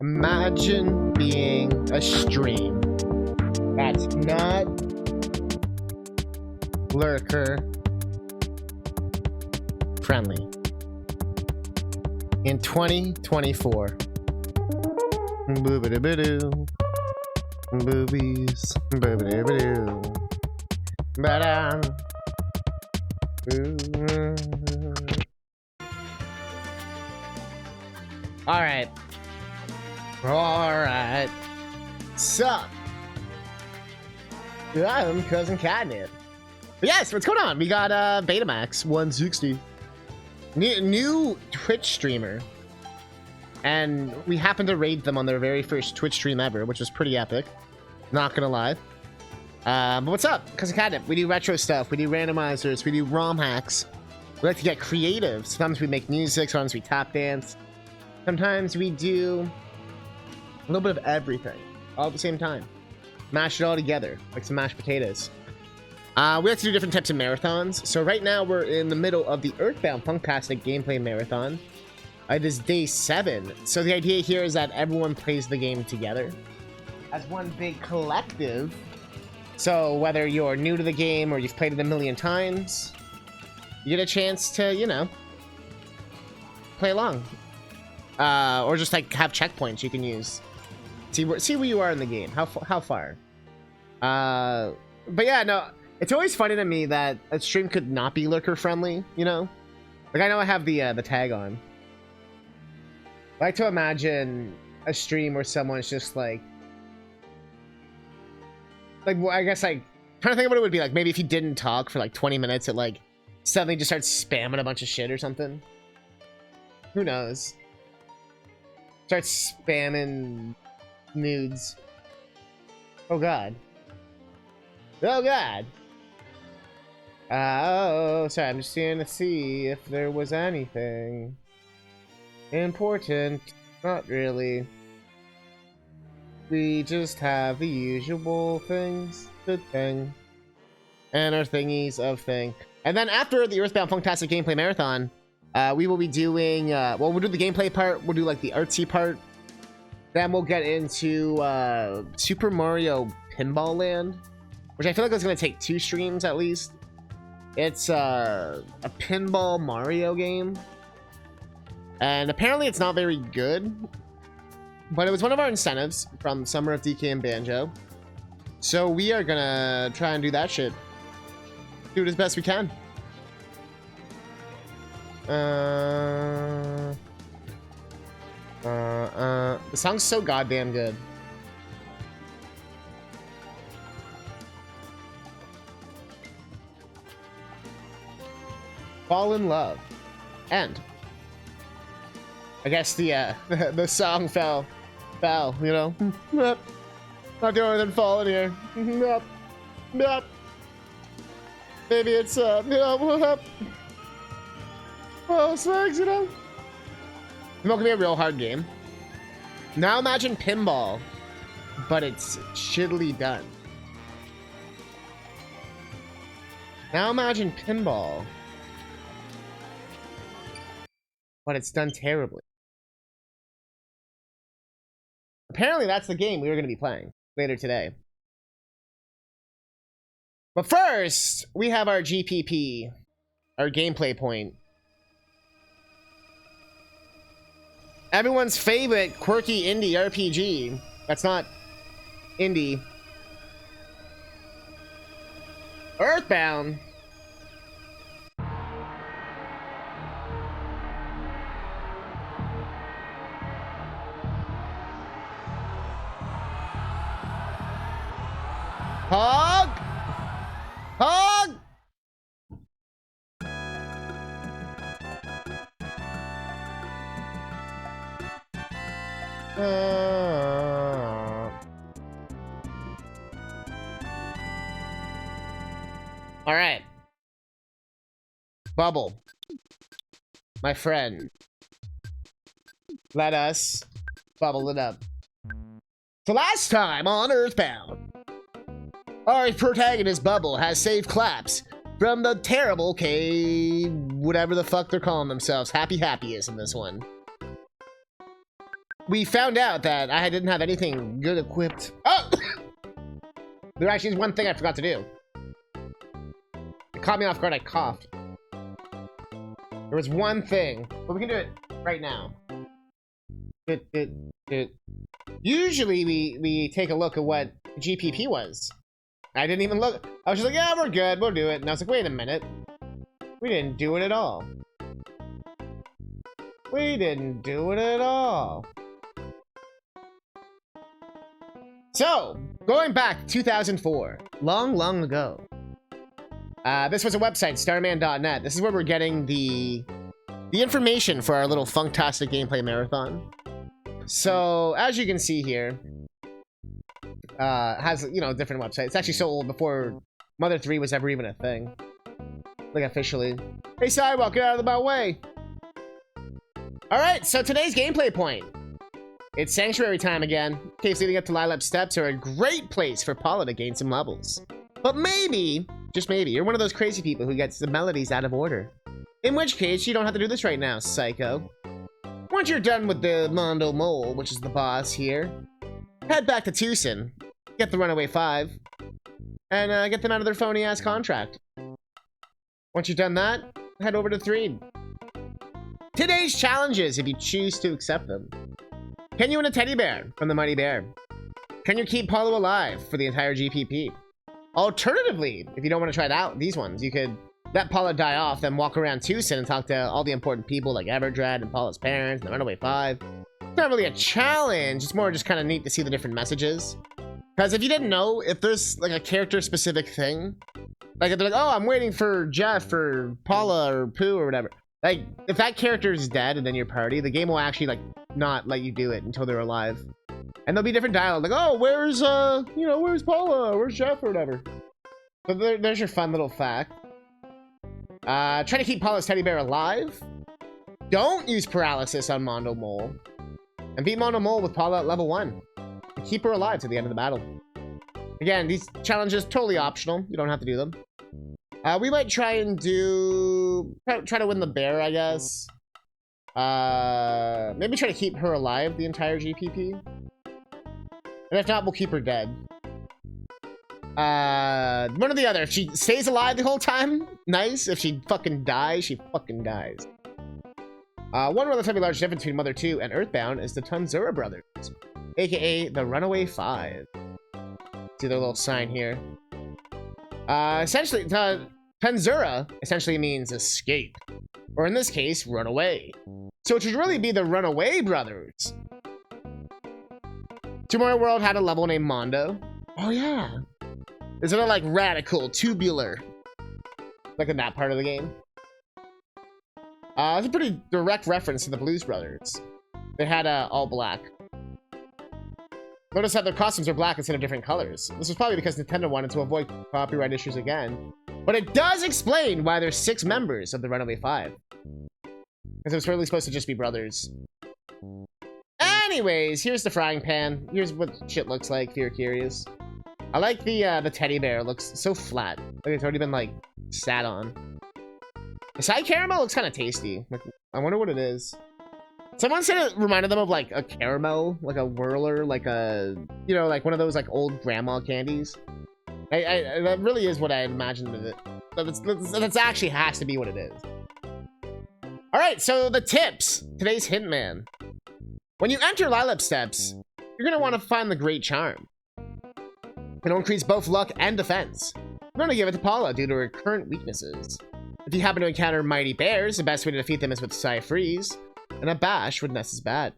Imagine being a stream that's not lurker friendly in 2024. Boobity-boo-doo. Boobies. Boobity-boo-doo. Ba-dum. Alright. Alright. Sup? I'm CousinCatnip. But yes, what's going on? We got Betamax 160. New Twitch streamer. And we happened to raid them on their very first Twitch stream ever, which was pretty epic. Not gonna lie. But what's up? CousinCatnip. We do retro stuff. We do randomizers. We do ROM hacks. We like to get creative. Sometimes we make music. Sometimes we tap dance. Sometimes we do a little bit of everything all at the same time. Mash it all together like some mashed potatoes. We like to do different types of marathons. So right now we're in the middle of the EarthBound Funktastic gameplay marathon. It is day 7. So the idea here is that everyone plays the game together as one big collective. So whether you're new to the game or you've played it a million times, you get a chance to, you know, play along. Or just like have checkpoints you can use. See where you are in the game. How far. But yeah, no, it's always funny to me that a stream could not be lurker friendly, you know? Like I know I have the tag on. I like to imagine a stream where someone's just like well, I guess like trying to think of what it would be like. Maybe if you didn't talk for like 20 minutes, it like suddenly just starts spamming a bunch of shit or something. Who knows? Starts spamming nudes. Oh god. Oh god. Oh, sorry. I'm just trying to see if there was anything important. Not really. We just have the usual things to thing. And our thingies of thing. And then after the EarthBound Funktastic gameplay marathon, we will be doing, well, we'll do the gameplay part, we'll do like the artsy part. Then we'll get into Super Mario Pinball Land, which I feel like is going to take 2 streams at least. It's a pinball Mario game. And apparently it's not very good. But it was one of our incentives from Summer of DK and Banjo. So we are gonna try and do that shit. Do it as best we can. The song's so goddamn good. Fall in love. End. I guess the song fell, you know. Not the only than falling here. Maybe it's you know, well, slugs, you know. It's not gonna be a real hard game. Now imagine pinball, but it's shittily done. Now imagine pinball, but it's done terribly. Apparently that's the game we were going to be playing later today. But first, we have our GPP, our gameplay point. Everyone's favorite quirky indie RPG. That's not indie. EarthBound. Hog! Hog! All right. Bubble. My friend. Let us bubble it up. So last time on EarthBound, our protagonist Bubble has saved Claps from the terrible K, whatever the fuck they're calling themselves. Happy is in this one. We found out that I didn't have anything good equipped. Oh! There actually is one thing I forgot to do. It caught me off guard, I coughed. There was one thing, but we can do it right now. Usually we take a look at what GPP was. I didn't even look. I was just like, yeah, we're good, we'll do it. And I was like, wait a minute. We didn't do it at all. We didn't do it at all. So, going back to 2004, long ago. This was a website, starman.net. This is where we're getting the information for our little Funktastic gameplay marathon. So, as you can see here, has, you know, different websites. It's actually so old, before Mother 3 was ever even a thing. Like, officially. Hey, Sidewalk, get out of my way! Alright, so today's gameplay point. It's Sanctuary time again. Caves leading up to Lilac Steps are a great place for Paula to gain some levels. But maybe, just maybe, you're one of those crazy people who gets the melodies out of order. In which case, you don't have to do this right now, psycho. Once you're done with the Mondo Mole, which is the boss here, head back to Tucson, get the Runaway 5, and get them out of their phony-ass contract. Once you've done that, head over to 3. Today's challenges, if you choose to accept them. Can you win a teddy bear from the Mighty Bear? Can you keep Paulo alive for the entire GPP? Alternatively, if you don't want to try out these ones, you could let Paula die off, then walk around Tucson and talk to all the important people like Everdread and Paula's parents and the Runaway 5. It's not really a challenge, it's more just kind of neat to see the different messages. Because if you didn't know, if there's like a character-specific thing, like if they're like, oh, I'm waiting for Jeff or Paula or Pooh or whatever. Like, if that character is dead and then your party, the game will actually, like, not let you do it until they're alive. And there'll be different dialogue, like, oh, where's, you know, where's Paula? Where's Jeff or whatever? So there's your fun little fact. Try to keep Paula's teddy bear alive. Don't use paralysis on Mondo Mole. And beat Mondo Mole with Paula at level 1. And keep her alive to the end of the battle. Again, these challenges totally optional. You don't have to do them. We might try and do... Try to win the bear, I guess. Maybe try to keep her alive the entire GPP. And if not, we'll keep her dead. One or the other. If she stays alive the whole time, nice. If she fucking dies, she fucking dies. One relatively large difference between Mother 2 and EarthBound is the Tanzura brothers, aka the Runaway 5. See their little sign here. Essentially, Tanzura essentially means escape, or in this case, run away. So it should really be the Runaway brothers. Tomorrow World had a level named Mondo. Oh yeah. Is it like radical, tubular? Like in that part of the game. It's a pretty direct reference to the Blues Brothers. They had all black. Notice that their costumes are black instead of different colors. This was probably because Nintendo wanted to avoid copyright issues again. But it does explain why there's 6 members of the Runaway 5. Because it was really supposed to just be brothers. Anyways, here's the frying pan. Here's what shit looks like if you're curious. I like the teddy bear. It looks so flat. Like it's already been, like, sat on. The side caramel looks kind of tasty. Like, I wonder what it is. Someone said it reminded them of, like, a caramel. Like a whirler. Like a... You know, like one of those, like, old grandma candies. That really is what I imagined of it. That's actually has to be what it is. Alright, so the tips. Today's hint man. When you enter Lilac Steps, you're going to want to find the Great Charm. It'll increase both luck and defense. We're going to give it to Paula due to her current weaknesses. If you happen to encounter mighty bears, the best way to defeat them is with Psy Freeze, and a bash with Ness's Bat.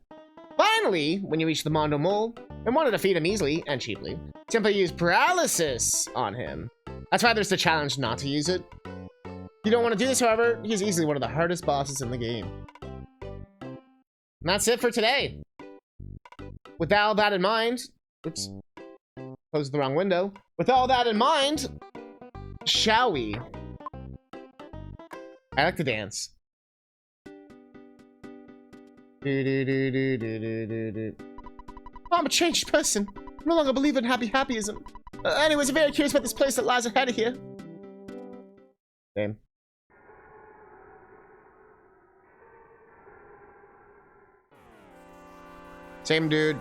Finally, when you reach the Mondo Mole, and want to defeat him easily and cheaply, simply use paralysis on him. That's why there's the challenge not to use it. If you don't want to do this, however, he's easily one of the hardest bosses in the game. And that's it for today. With all that in mind, oops, closed the wrong window. With all that in mind, shall we? I like to dance. I'm a changed person. I no longer believe in happyism. Anyways, I'm very curious about this place that lies ahead of here. Okay. Same dude.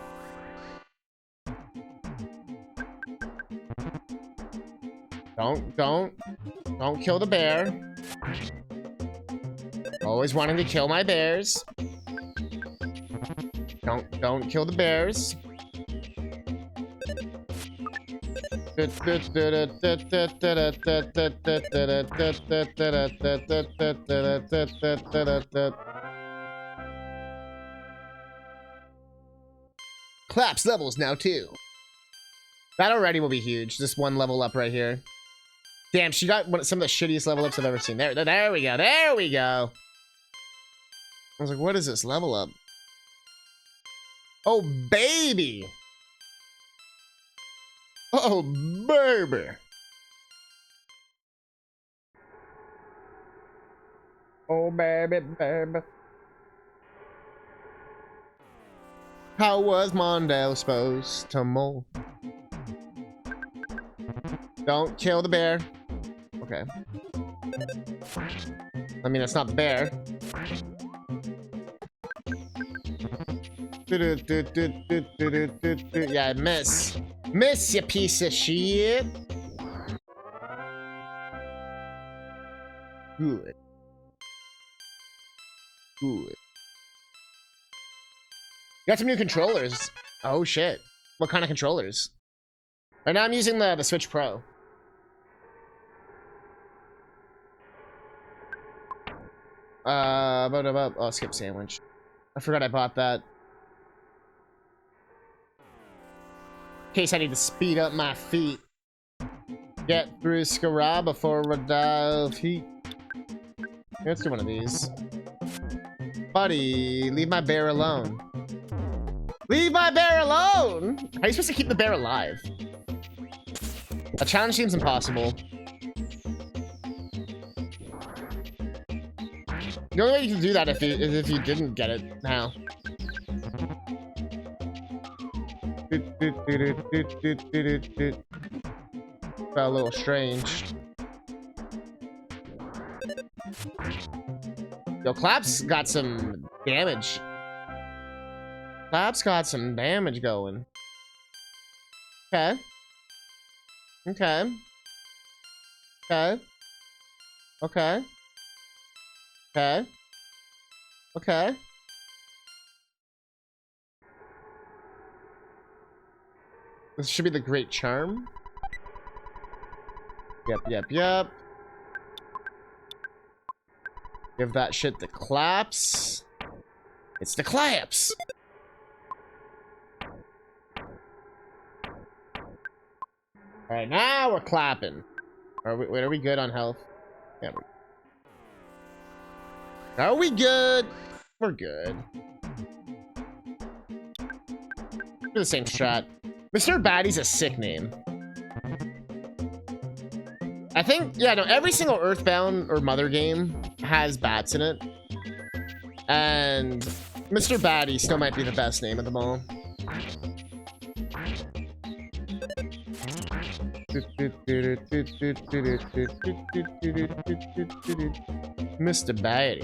Don't kill the bear. Always wanting to kill my bears. Don't kill the bears. Collapse levels now too. That already will be huge. Just one level up right here. Damn, she got some of the shittiest level ups I've ever seen. There we go. There we go. I was like, what is this level up? Oh, baby. Oh, baby. Oh, baby, baby. How was Mondale supposed to mold? Don't kill the bear. Okay. I mean, it's not the bear. Yeah, miss. Miss, you piece of shit. Good. Good. Got some new controllers. Oh, shit. What kind of controllers? Right now I'm using the Switch Pro. Oh, skip sandwich. I forgot I bought that. In case I need to speed up my feet. Get through Skara before we die of heat. Let's do one of these. Buddy, leave my bear alone. Leave my bear alone! How are you supposed to keep the bear alive? A challenge seems impossible. The only way you can do that is if you didn't get it now. Felt a little strange. Yo, Clap's got some damage. Clap's got some damage going. Okay. Okay. Okay. Okay. Okay. Okay. This should be the Great Charm. Yep. Give that shit the claps. It's the claps. Alright, now we're clapping. Are we good on health? Yeah, are we good? We're good. Do the same strat. Mr. Batty's a sick name. I think, yeah, no, every single Earthbound or Mother game has bats in it. And Mr. Batty still might be the best name of them all. Mr. Batty.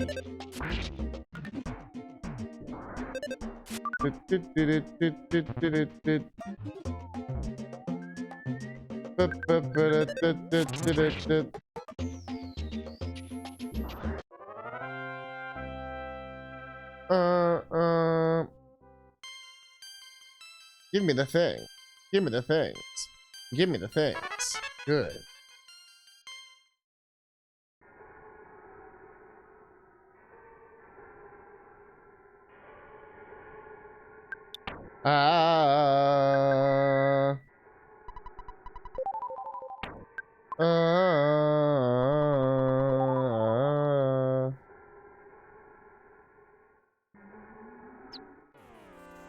Give me the thing. Give me the things. Give me the things. Good.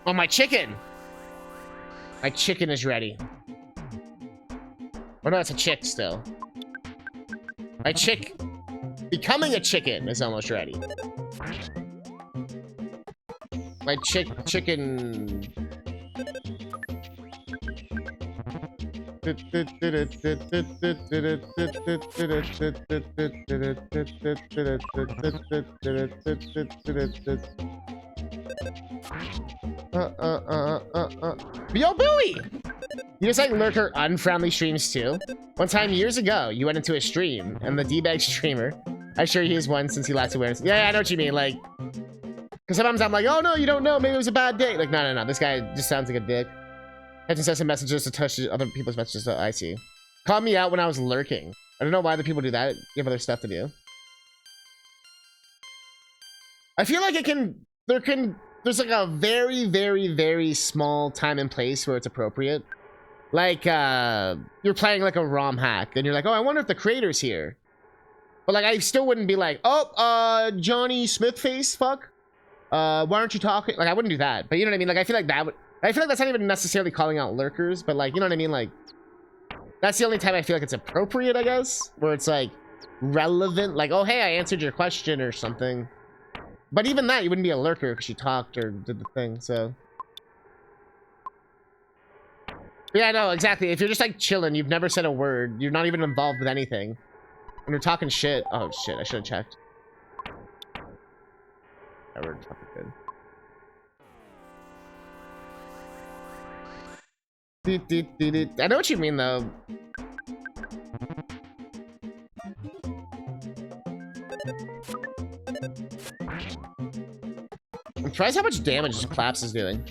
Oh, my chicken! My chicken is ready. Oh no, it's a chick still. My chick becoming a chicken is almost ready. My chicken. Yo, Bowie! You just like lurker unfriendly streams too? One time years ago, you went into a stream, and the D-bag streamer, I'm sure he is one since he lacks awareness. Yeah, I know what you mean, like, because sometimes I'm like, oh no, you don't know, maybe it was a bad day. Like, no, this guy just sounds like a dick. Had to send some messages to touch other people's messages that I see. Called me out when I was lurking. I don't know why the people do that. You have other stuff to do. I feel like there's like a very, very, very small time and place where it's appropriate. Like, you're playing like a ROM hack, and you're like, oh, I wonder if the creator's here. But like, I still wouldn't be like, oh, Johnny Smithface, fuck. Why aren't you talking? Like, I wouldn't do that. But you know what I mean? Like, I feel like that's not even necessarily calling out lurkers, but like, you know what I mean? Like, that's the only time I feel like it's appropriate, I guess, where it's like relevant. Like, oh, hey, I answered your question or something. But even that, you wouldn't be a lurker because you talked or did the thing, so. Yeah, no, exactly. If you're just like chilling, you've never said a word, you're not even involved with anything, and you're talking shit. Oh shit, I should have checked. Yeah, we're talking good. I know what you mean, though. I'm surprised how much damage Collapse is doing.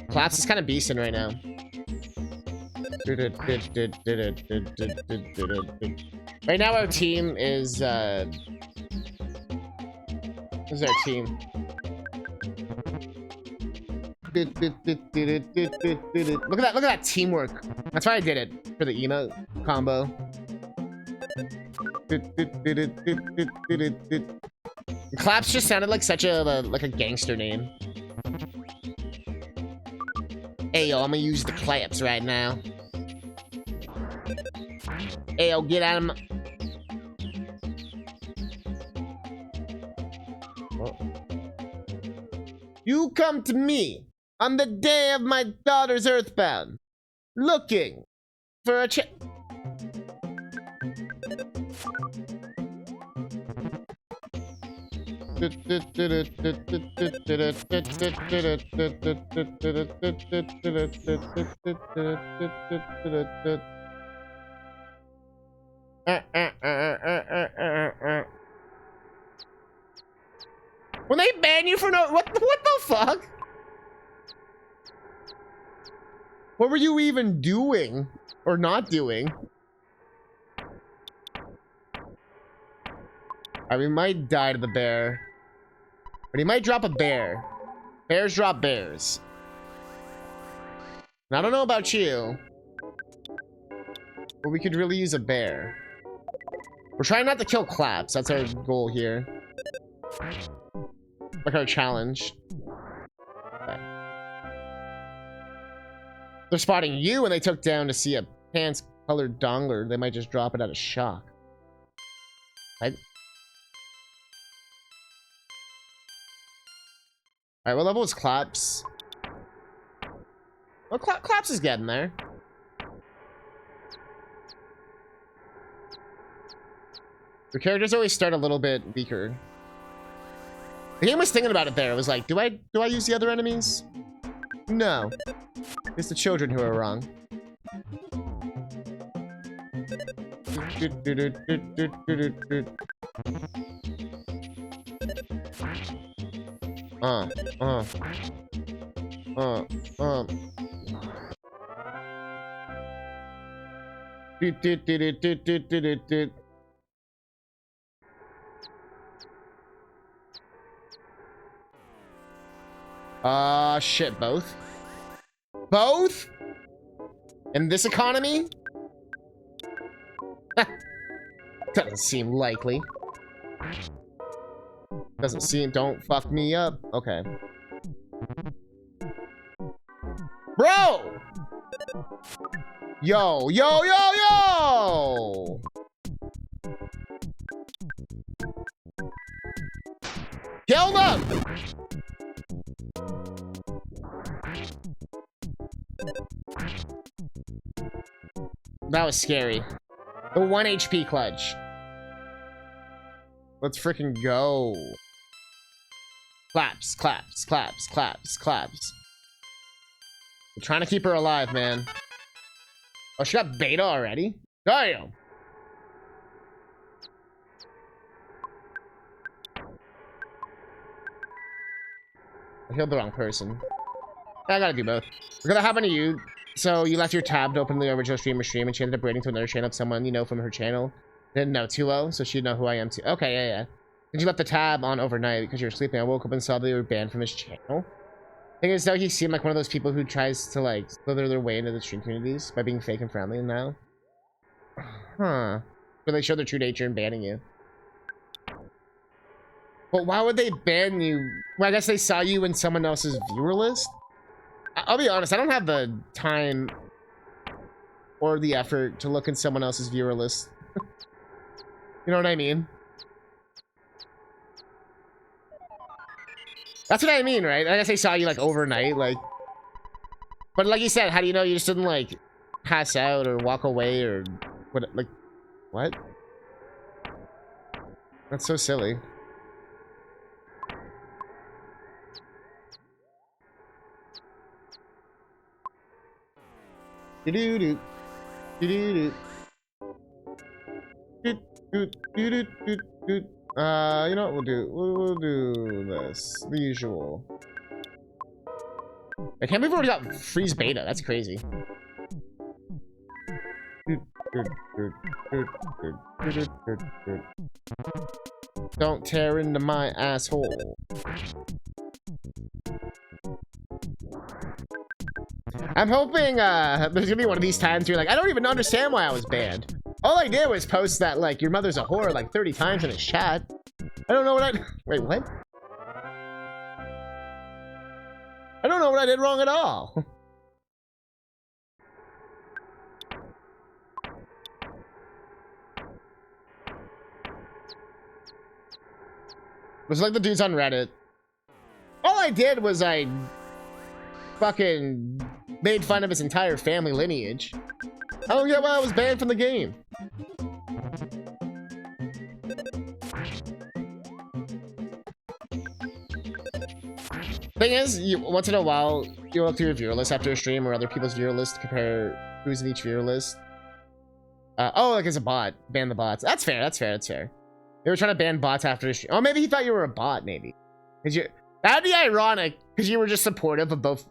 Collapse is kind of beasting right now. Right now our team is this is our team. Look at that teamwork. That's why I did it, for the emote combo. Claps just sounded like such a like a gangster name. Hey yo, I'm gonna use the claps right now. Hey yo, get out of my... You come to me on the day of my daughter's Earthbound, looking for a When they ban you for no... What the fuck? What were you even doing? Or not doing? We might die to the bear. But he might drop a bear. Bears drop bears. And I don't know about you, but we could really use a bear. We're trying not to kill Claps. That's our goal here. Like our challenge. Okay. They're spotting you when they took down to see a pants-colored dongler. They might just drop it out of shock. Right? Alright, what level is Claps? Well, Claps is getting there. The characters always start a little bit weaker. The game was thinking about it there. It was like, do I use the other enemies? No. It's the children who are wrong. Shit, both? Both? In this economy? Doesn't seem likely. Doesn't seem... Don't fuck me up. Okay. Bro! Yo, yo, yo, yo! Kill them! That was scary. The 1 HP clutch. Let's freaking go. Claps, claps, claps, claps, claps. We're trying to keep her alive, man. Oh, she got beta already? Damn. I killed the wrong person. I gotta do both. We're gonna have one of you. So you left your tab to open the original stream, and she ended up raiding to another channel of someone you know from her channel. Didn't know too well, so she'd know who I am too. Okay, yeah. And you left the tab on overnight because you were sleeping. I woke up and saw that you were banned from his channel. Thing is, though, he seemed like one of those people who tries to like slither their way into the stream communities by being fake and friendly. And now, huh? But they show their true nature in banning you. But why would they ban you? Well, I guess they saw you in someone else's viewer list. I'll be honest, I don't have the time or the effort to look in someone else's viewer list. You know what I mean? That's what I mean, right? I guess they saw you like overnight, like. But like you said, how do you know you just didn't like pass out or walk away or what? Like, what? That's so silly. Do-do-do. Do-do-do. Do-do-do-do-do-do. You know what we'll do? We'll do this. The usual. I can't believe we already got freeze beta. That's crazy. Don't tear into my asshole. I'm hoping there's gonna be one of these times where you're like, I don't even understand why I was banned. All I did was post that like your mother's a whore like 30 times in a chat. I don't know what I wait, what? I don't know what I did wrong at all. It was like the dudes on Reddit. All I did was I fucking made fun of his entire family lineage. I don't get why I was banned from the game. Thing is, once in a while, you look through your viewer list after a stream or other people's viewer list to compare who's in each viewer list. Oh, like it's a bot. Ban the bots. That's fair, that's fair, that's fair. They were trying to ban bots after a stream. Oh, maybe he thought you were a bot, maybe. That'd be ironic, because you were just supportive of both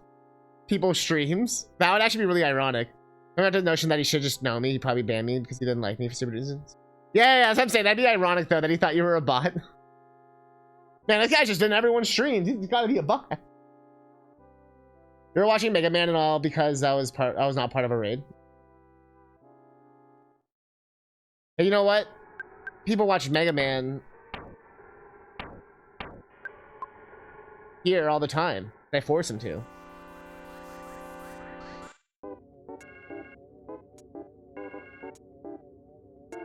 people's streams. That would actually be really ironic. I got the notion that he should just know me. He probably banned me because he didn't like me for stupid reasons. Yeah, that's what I'm saying. That'd be ironic, though, that he thought you were a bot. Man, this guy's just in everyone's streams. He's gotta be a bot. You were watching Mega Man and all because I was not part of a raid. Hey, you know what? People watch Mega Man here all the time. I force them to.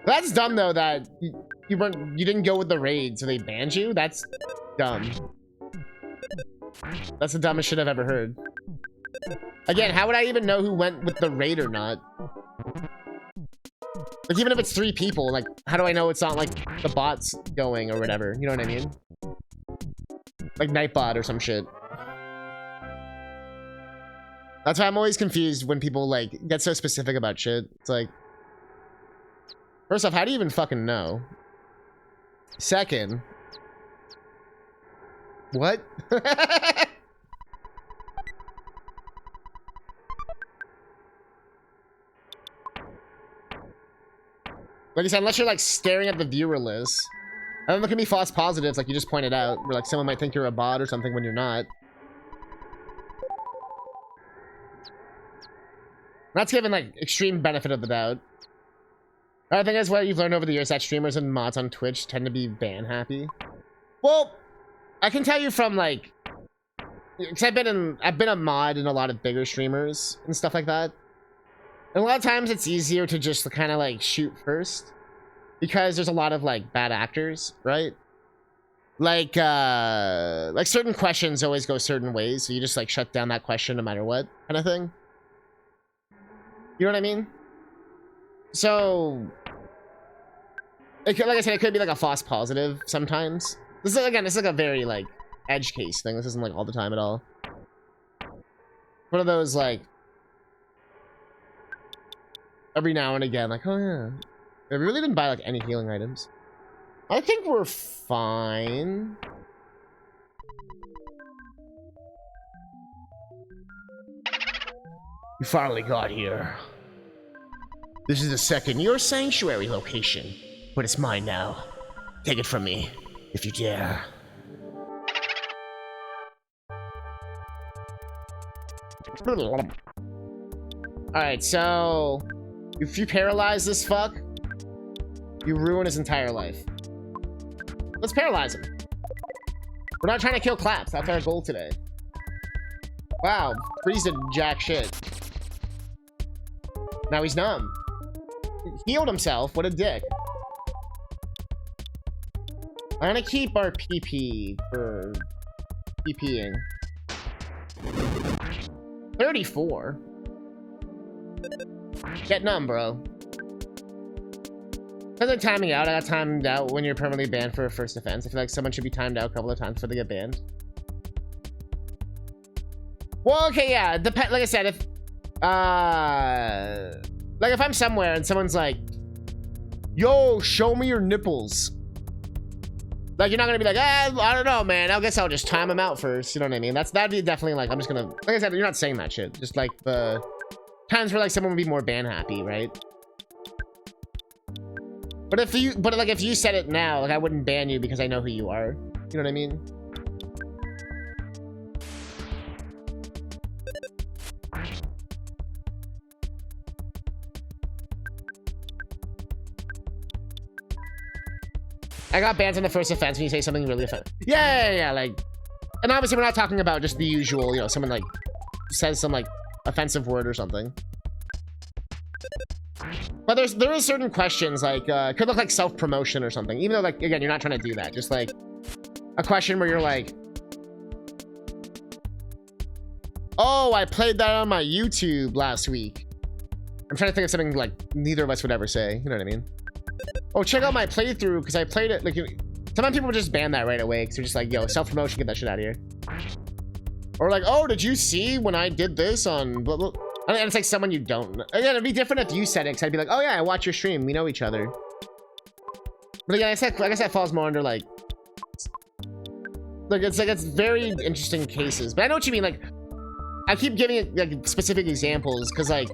That's dumb though that you didn't go with the raid, so they banned you. That's dumb. That's the dumbest shit I've ever heard. Again, how would I even know who went with the raid or not? Like, even if it's 3 people, like, how do I know it's not like the bots going or whatever? You know what I mean? Like Nightbot or some shit. That's why I'm always confused when people like get so specific about shit. It's like, first off, how do you even fucking know? Second, what? Like I said, unless you're like staring at the viewer list. And then there can be false positives, like you just pointed out, where like someone might think you're a bot or something when you're not. That's given like extreme benefit of the doubt. I think that's what you've learned over the years, that streamers and mods on Twitch tend to be ban happy. Well, I can tell you from like, because I've been a mod in a lot of bigger streamers and stuff like that. And a lot of times it's easier to just kind of like shoot first because there's a lot of like bad actors, right? Like certain questions always go certain ways, so you just like shut down that question no matter what, kind of thing. You know what I mean? So, like I said, it could be like a false positive sometimes. This is, again, this is like a very like edge case thing. This isn't like all the time at all. One of those like every now and again, like, oh yeah, I really didn't buy like any healing items. I think we're fine. You finally got here. This is the second your sanctuary location, but it's mine now. Take it from me, if you dare. Alright, so if you paralyze this fuck, you ruin his entire life. Let's paralyze him. We're not trying to kill Claps. That's our goal today. Wow, Freeze did jack shit. Now he's numb. He healed himself. What a dick. I'm gonna keep our PP for PPing. 34. Get numb, bro. Because of timing out, I got timed out when you're permanently banned for a first offense. I feel like someone should be timed out a couple of times before they get banned. Well, okay, yeah. Like I said, if like if I'm somewhere and someone's like, yo, show me your nipples. Like, you're not gonna be like, I don't know, man. I guess I'll just time them out first. You know what I mean? That'd be definitely like, I'm just gonna, like I said, you're not saying that shit. Just like the times where like someone would be more ban happy, right? But if you said it now, like I wouldn't ban you because I know who you are. You know what I mean? I got banned on the first offense when you say something really offensive. Yeah, like, and obviously we're not talking about just the usual, you know, someone like says some like offensive word or something. But there is certain questions like could look like self-promotion or something, even though like again you're not trying to do that. Just like a question where you're like, oh, I played that on my YouTube last week. I'm trying to think of something like neither of us would ever say. You know what I mean? Oh, check out my playthrough because I played it. Like, sometimes people just ban that right away because they're just like, yo, self-promotion, get that shit out of here. Or like, oh, did you see when I did this on blah, blah. And it's like someone you don't know. Again, it'd be different if you said it because I'd be like, oh yeah, I watch your stream, we know each other. But again, like I said, falls more under like it's very interesting cases. But I know what you mean. Like, I keep giving it like specific examples because like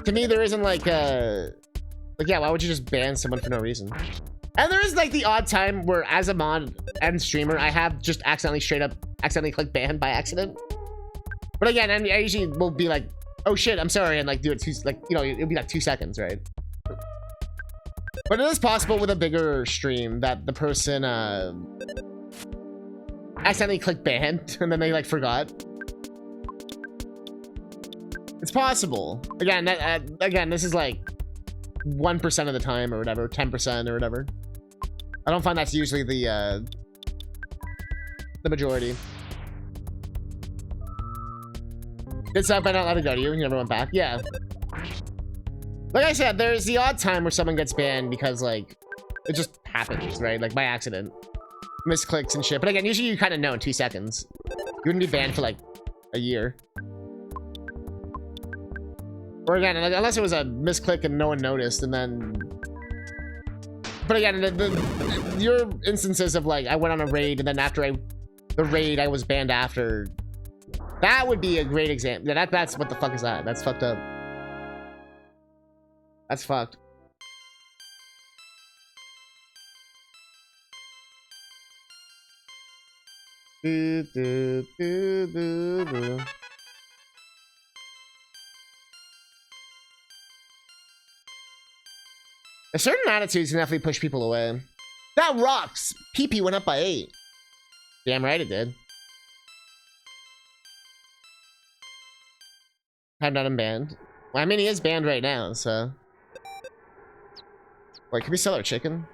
to me there isn't like yeah, why would you just ban someone for no reason? And there is like the odd time where as a mod and streamer, I have just accidentally clicked ban by accident. But again, I usually will be like, oh shit, I'm sorry, and like do it it'll be like 2 seconds, right? But it is possible with a bigger stream that the person accidentally clicked ban and then they like forgot. It's possible. Again, this is like 1% of the time or whatever, 10% or whatever. I don't find that's usually the majority. Good stuff, I don't let it go to you. You never went back. Yeah. Like I said, there's the odd time where someone gets banned because like it just happens, right? Like by accident. Misclicks and shit. But again, usually you kind of know in 2 seconds. You wouldn't be banned for like a year. Or again, unless it was a misclick and no one noticed, and then... But again, your instances of like, I went on a raid, and then after the raid, I was banned after. That would be a great example. That's what the fuck is that? That's fucked up. That's fucked. A certain attitudes can definitely push people away. That rocks! PP went up by 8. Damn right it did. I've not him banned. Well, I mean, he is banned right now, so... Wait, can we sell our chicken?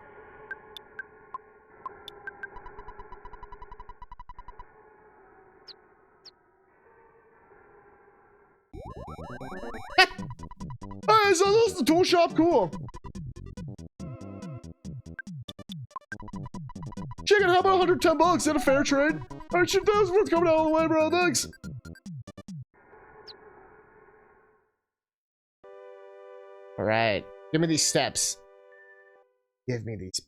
is this the tool shop? Cool. Chicken, how about 110 bucks at a fair trade? Alright, shit, that's what's coming out all the way, bro. Thanks. Alright. Give me these steps. Give me these.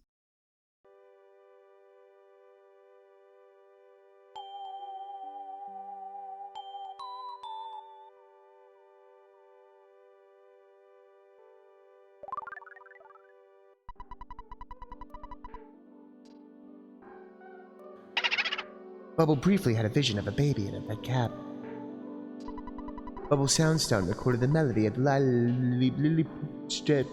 Bubble briefly had a vision of a baby in a red cap. Bubble Soundstone recorded the melody of Lily Step.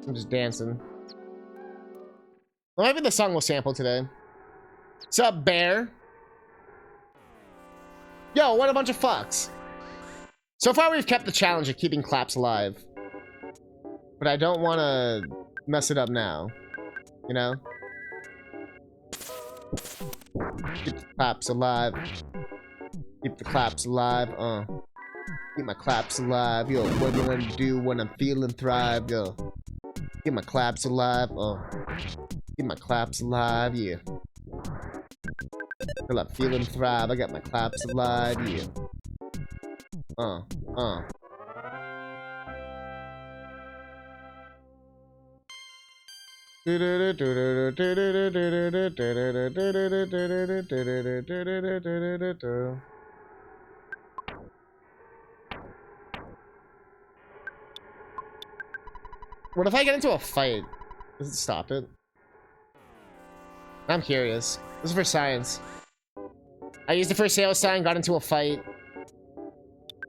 I'm just dancing. Well, maybe the song will sample today. What's up, bear? Yo, what a bunch of fucks. So far, we've kept the challenge of keeping claps alive. But I don't want to mess it up now. You know? Keep the claps alive. Keep the claps alive. Keep my claps alive. Yo, what do you want to do when I'm feeling thrive? Yo. Keep my claps alive. Keep my claps alive, yeah. Feel I'm feeling thrive. I got my claps alive, yeah. What if I get into a fight? Does it stop it? I'm curious. This is for science. I used it for a sales sign, got into a fight.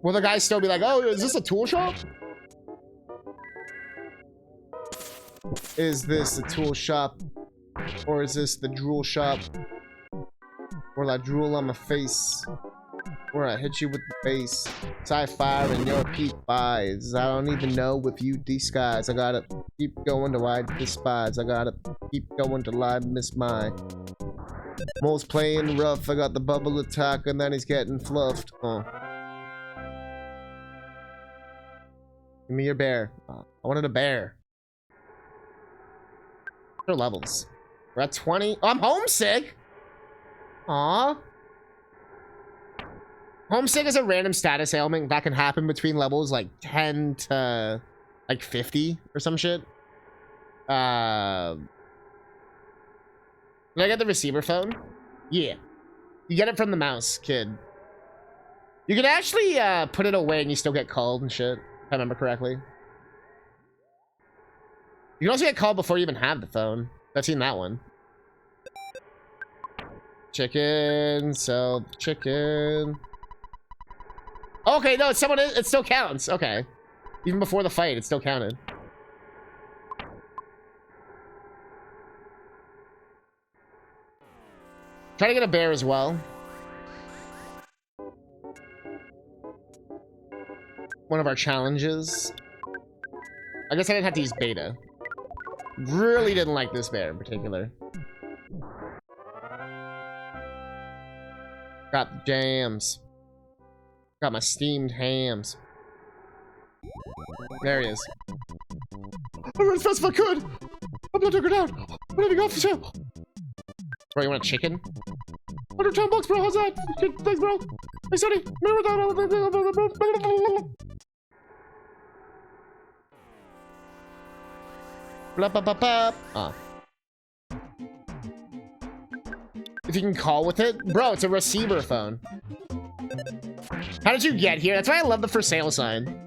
Will the guys still be like, oh, is this a tool shop? Is this the tool shop? Or is this the drool shop? Or I drool on my face? Or I hit you with the bass? Sci-fi and your peak buys. I don't even know if you disguise. I gotta keep going till I despise. I gotta keep going till I miss my. Mole's playing rough. I got the bubble attack and then he's getting fluffed. Give me your bear. I wanted a bear. What are levels? We're at 20. Oh, I'm homesick. Aw. Homesick is a random status ailment that can happen between levels like 10 to like 50 or some shit. Did I get the receiver phone? Yeah. You get it from the mouse, kid. You can actually put it away and you still get called and shit, if I remember correctly. You can also get called before you even have the phone. I've seen that one. Chicken, sell chicken. Okay, no, someone is, it still counts. Okay. Even before the fight, it still counted. Try to get a bear as well. One of our challenges. I guess I didn't have to use beta. Really didn't like this bear in particular. Got the jams. Got my steamed hams. There he is. I run as fast as I could. I'm not taking her down. I'm leaving off the sale. Bro, you want a chicken? 110 bucks, bro. How's that? Thanks, bro. Hey, Sonny. Blah, blah, blah, blah. If you can call with it. Bro, it's a receiver phone. How did you get here? That's why I love the for sale sign.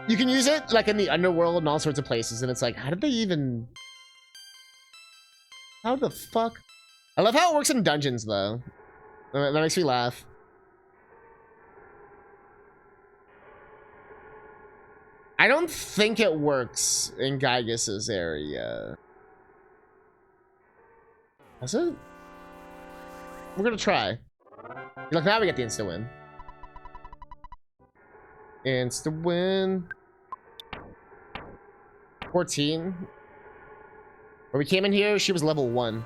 You can use it like in the underworld and all sorts of places, and it's like, how did they even... How the fuck? I love how it works in dungeons, though. That makes me laugh. I don't think it works in Gygas's area. Does it? We're gonna try. Look, now we get the insta win. Insta win. 14. When we came in here, she was level 1.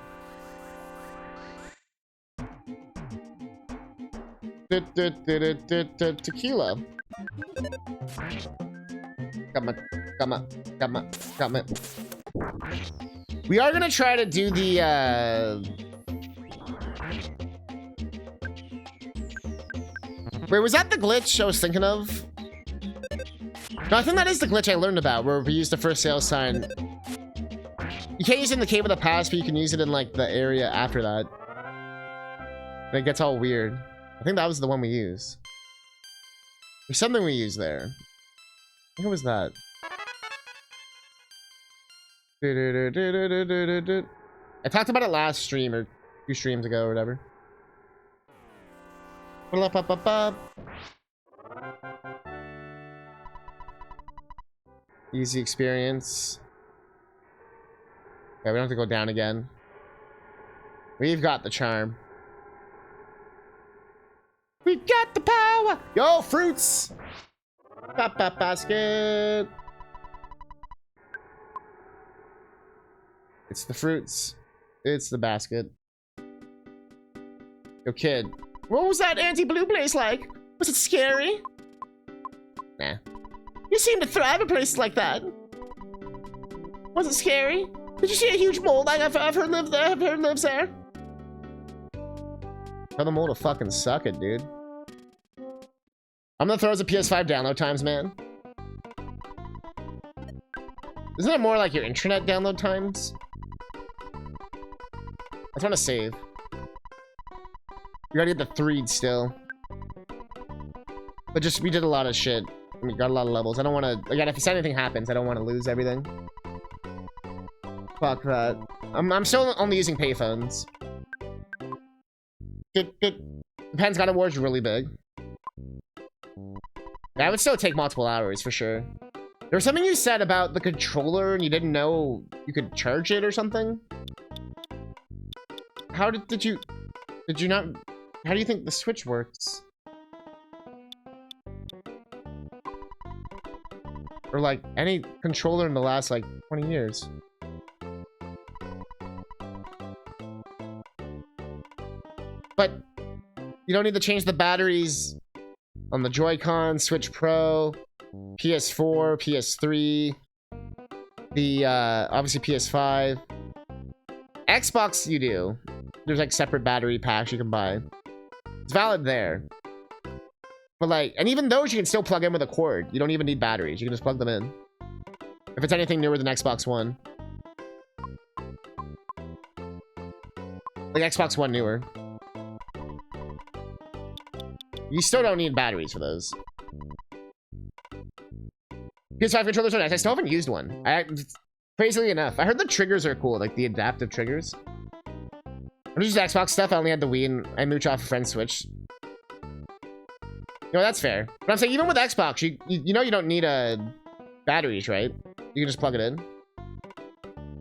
Tequila. Come on. We are gonna try to do the wait, was that the glitch I was thinking of? No, I think that is the glitch I learned about, where we use the first sales sign. You can't use it in the Cave of the Past, but you can use it in, like, the area after that. And it gets all weird. I think that was the one we used. There's something we used there. What was that? I talked about it last stream, or 2 streams ago, or whatever. Easy experience. Okay, we don't have to go down again. We've got the charm. We got the power! Yo, fruits! Basket! It's the fruits. It's the basket. Yo, kid. What was that anti-blue place like? Was it scary? Nah. You seem to thrive in places like that. Was it scary? Did you see a huge mole like I've heard lives there? I've heard lives there. Tell the mole to fucking suck it, dude. I'm gonna throw us a PS5 download times, man. Isn't it more like your internet download times? I just want to save. We gotta get the 3 still. But just, we did a lot of shit. We got a lot of levels. I don't want to, again, if anything happens, I don't want to lose everything. Fuck that. I'm still only using payphones. Depends, God of War is really big. That would still take multiple hours, for sure. There was something you said about the controller, and you didn't know you could charge it or something? How did you not... How do you think the Switch works? Or, like, any controller in the last, like, 20 years. But you don't need to change the batteries on the Joy-Con, Switch Pro, PS4, PS3, the, obviously PS5. Xbox, you do. There's, like, separate battery packs you can buy. It's valid there. But, like, and even those you can still plug in with a cord. You don't even need batteries. You can just plug them in. If it's anything newer than Xbox One. Like, Xbox One newer. You still don't need batteries for those. PS5 controllers are nice. I still haven't used one. Crazily enough, I heard the triggers are cool, like the adaptive triggers. I just use Xbox stuff. I only had the Wii, and I mooch off a friend's Switch. You know, that's fair. But I'm saying, even with Xbox, you know you don't need batteries, right? You can just plug it in.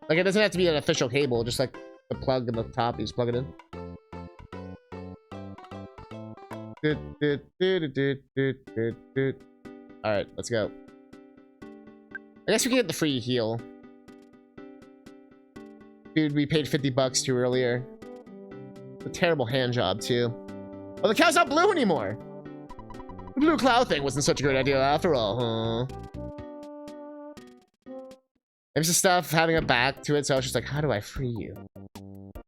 Like, it doesn't have to be an official cable, just like the plug in the top, you just plug it in. Alright, let's go. I guess we can get the free heal. Dude, we paid 50 bucks too earlier. A terrible hand job, too. Oh, the cow's not blue anymore! The blue cloud thing wasn't such a great idea after all, huh? There's just stuff having a back to it, so I was just like, how do I free you?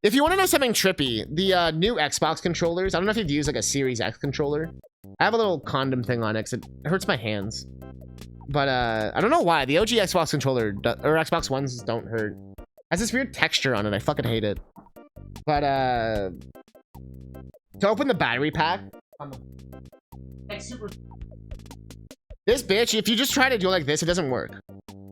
If you want to know something trippy, the new Xbox controllers, I don't know if you've used like a Series X controller. I have a little condom thing on it because it hurts my hands. But I don't know why. The OG Xbox controller, or Xbox Ones don't hurt. It has this weird texture on it. I fucking hate it. But to open the battery pack, this bitch, if you just try to do it like this, it doesn't work.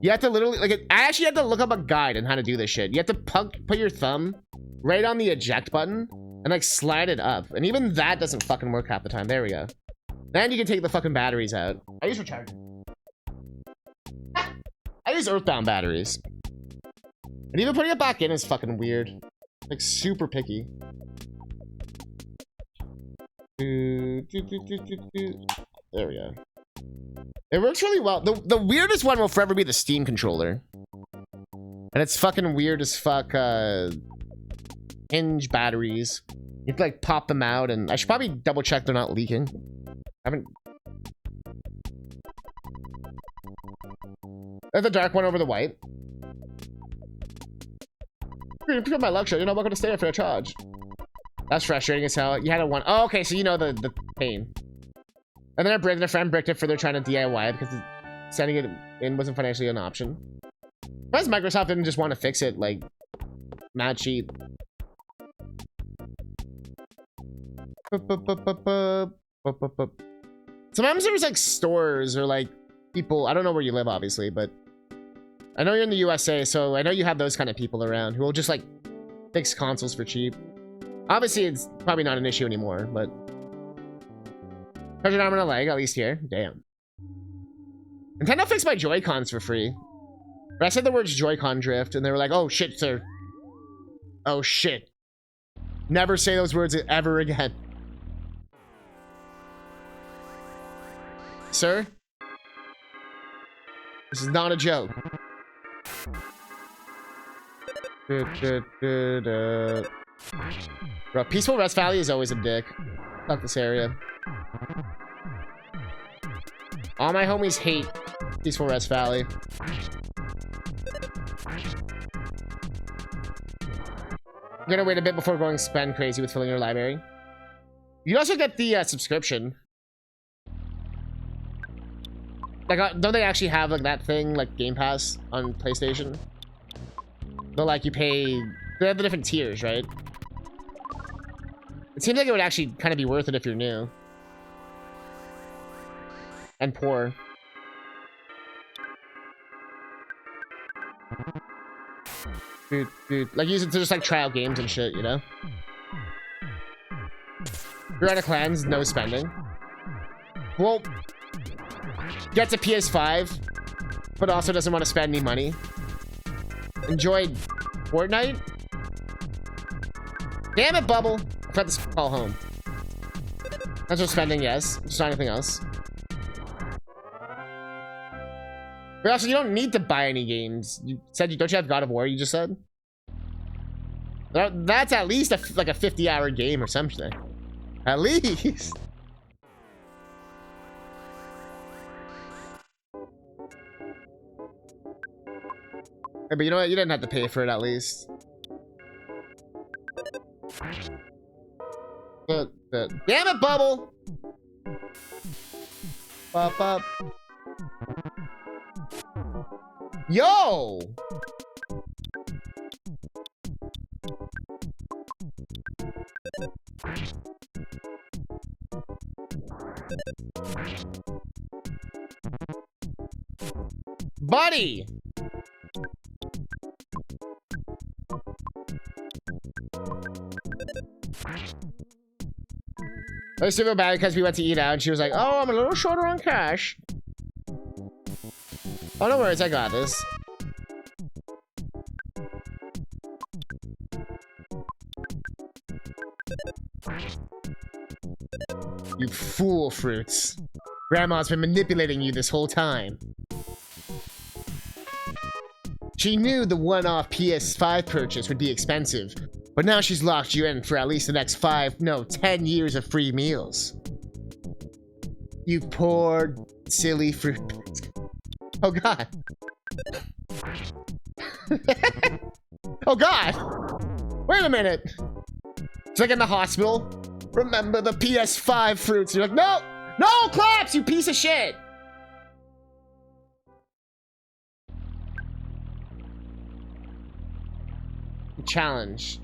You have to literally, like, I actually had to look up a guide on how to do this shit. You have to put your thumb right on the eject button and, like, slide it up. And even that doesn't fucking work half the time. There we go. Then you can take the fucking batteries out. I use recharging. I use EarthBound batteries. And even putting it back in is fucking weird. Like, super picky. There we go. It works really well. The weirdest one will forever be the Steam controller. And it's fucking weird as fuck, hinge batteries. You have to like pop them out, and I should probably double check they're not leaking. I haven't... There's the dark one over the white. Pick up my luxury, you're not welcome to stay for a charge. That's frustrating as hell. You had a one. Oh, okay, so you know the pain. And then a friend bricked it for they're trying to DIY because sending it in wasn't financially an option. Why does Microsoft didn't just want to fix it, like, mad cheap? Sometimes there's like stores or like people, I don't know where you live obviously, but I know you're in the USA, so I know you have those kind of people around who will just like fix consoles for cheap. Obviously it's probably not an issue anymore, but treasure arm and a leg, at least here. Damn. Nintendo fixed my Joy-Cons for free. But I said the words Joy-Con drift and they were like, oh shit, sir. Oh shit. Never say those words ever again. Sir? This is not a joke. Bro, Peaceful Rest Valley is always a dick. Fuck this area. All my homies hate Peaceful Rest Valley. I'm gonna wait a bit before going spend crazy with filling your library. You also get the subscription. Like, don't they actually have like that thing, like Game Pass on PlayStation? But like you pay, they have the different tiers, right? It seems like it would actually kind of be worth it if you're new. And poor. Like use it to just like try out games and shit, you know? You're on a cleanse, no spending. Well, gets a PS5, but also doesn't want to spend any money. Enjoyed Fortnite? Damn it, Bubble! I forgot to call home. That's just spending, yes. Just not anything else. But also, you don't need to buy any games. You said don't you have God of War, you just said? That's at least like a 50-hour game or something. At least! Hey, but you know what? You didn't have to pay for it at least. Damn it, Bubble! Pop up. Yo! Buddy! I used to feel bad because we went to eat out and she was like, oh, I'm a little shorter on cash. Oh, no worries, I got this. You fool, Fruits. Grandma's been manipulating you this whole time. She knew the one-off PS5 purchase would be expensive, but now she's locked you in for at least the next 10 years of free meals. You poor, silly fruit. Oh god. Oh god! Wait a minute! It's like in the hospital. Remember the PS5 Fruits. You're like, no! No, Claps, you piece of shit! The challenge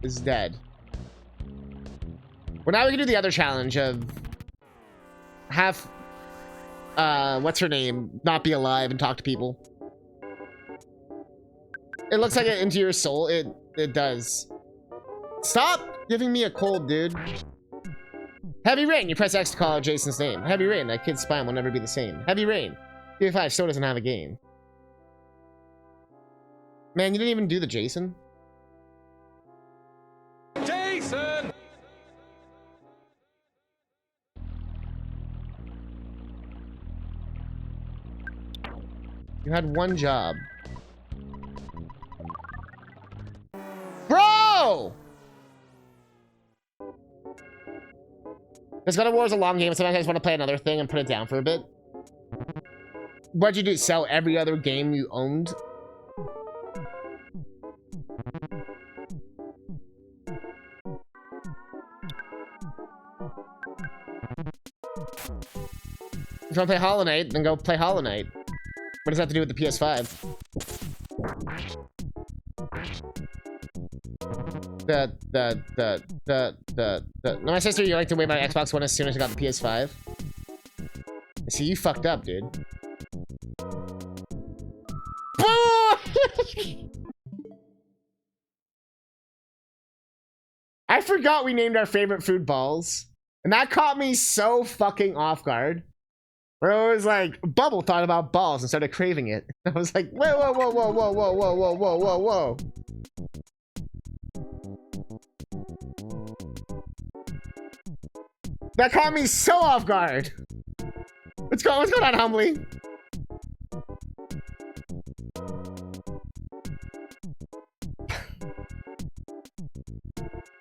is dead. Well, now we can do the other challenge of have what's her name not be alive and talk to people. It looks like it into your soul. It does. Stop giving me a cold, dude. Heavy Rain. You press X to call out Jason's name. Heavy Rain. That kid's spine will never be the same. Heavy Rain. BF5 still doesn't have a game. Man, you didn't even do the Jason. Jason! You had one job. Bro! Because God of War is a long game, sometimes I just want to play another thing and put it down for a bit. What'd you do? Sell every other game you owned? If you want to play Hollow Knight, then go play Hollow Knight. What does that have to do with the PS5? No, my sister, you like to wait my Xbox One as soon as I got the PS5. See, you fucked up, dude. I forgot we named our favorite food balls. And that caught me so fucking off guard. Where it was like, Bubble thought about balls and started craving it. I was like, whoa, whoa, whoa, whoa, whoa, whoa, whoa, whoa, whoa, whoa, whoa. That caught me so off guard. What's going on, Humbly?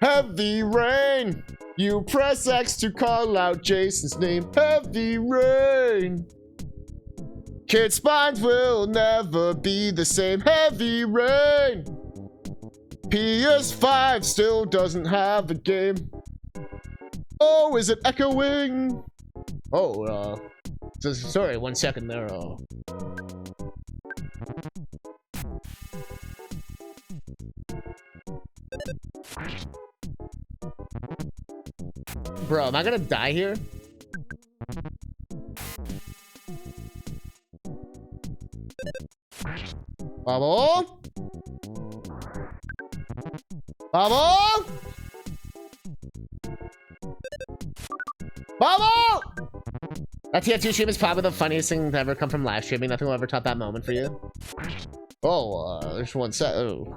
Heavy rain. You press X to call out Jason's name. Heavy rain. Kid spines will never be the same. Heavy rain. PS5 still doesn't have a game. Oh, is it echoing? Oh, sorry, 1 second there. Bro, am I gonna die here? Bubble? Bubble? Bubble! That TF2 stream is probably the funniest thing to ever come from live streaming. Nothing will ever top that moment for you. Oh, there's one set. Oh.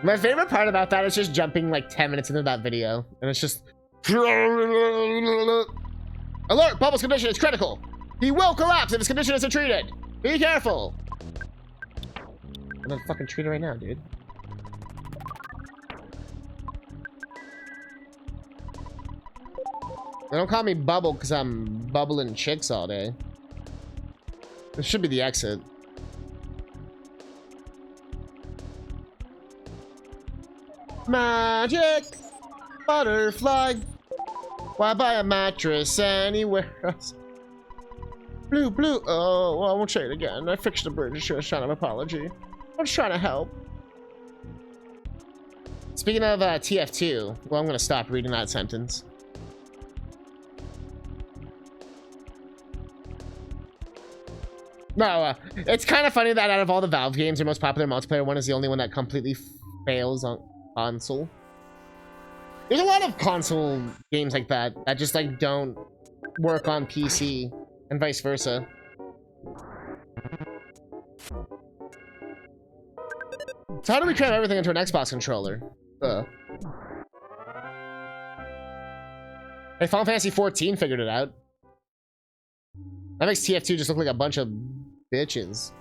My favorite part about that is just jumping like 10 minutes into that video. And it's just... Alert! Bubble's condition is critical. He will collapse if his condition isn't treated. Be careful. I'm gonna fucking treat it right now, dude. They don't call me Bubble because I'm bubbling chicks all day. This should be the exit. Magic butterfly. Why buy a mattress anywhere else? Blue, blue. Oh, well, I won't say it again. I fixed the bridge. Just trying to apology. I was trying to help. Speaking of TF2, well, I'm gonna stop reading that sentence. No, it's kind of funny that out of all the Valve games, their most popular multiplayer one is the only one that completely fails on console. There's a lot of console games like that that just like don't work on PC and vice versa. So how do we cram everything into an Xbox controller? Hey, Final Fantasy 14 figured it out. That makes TF2 just look like a bunch of bitches.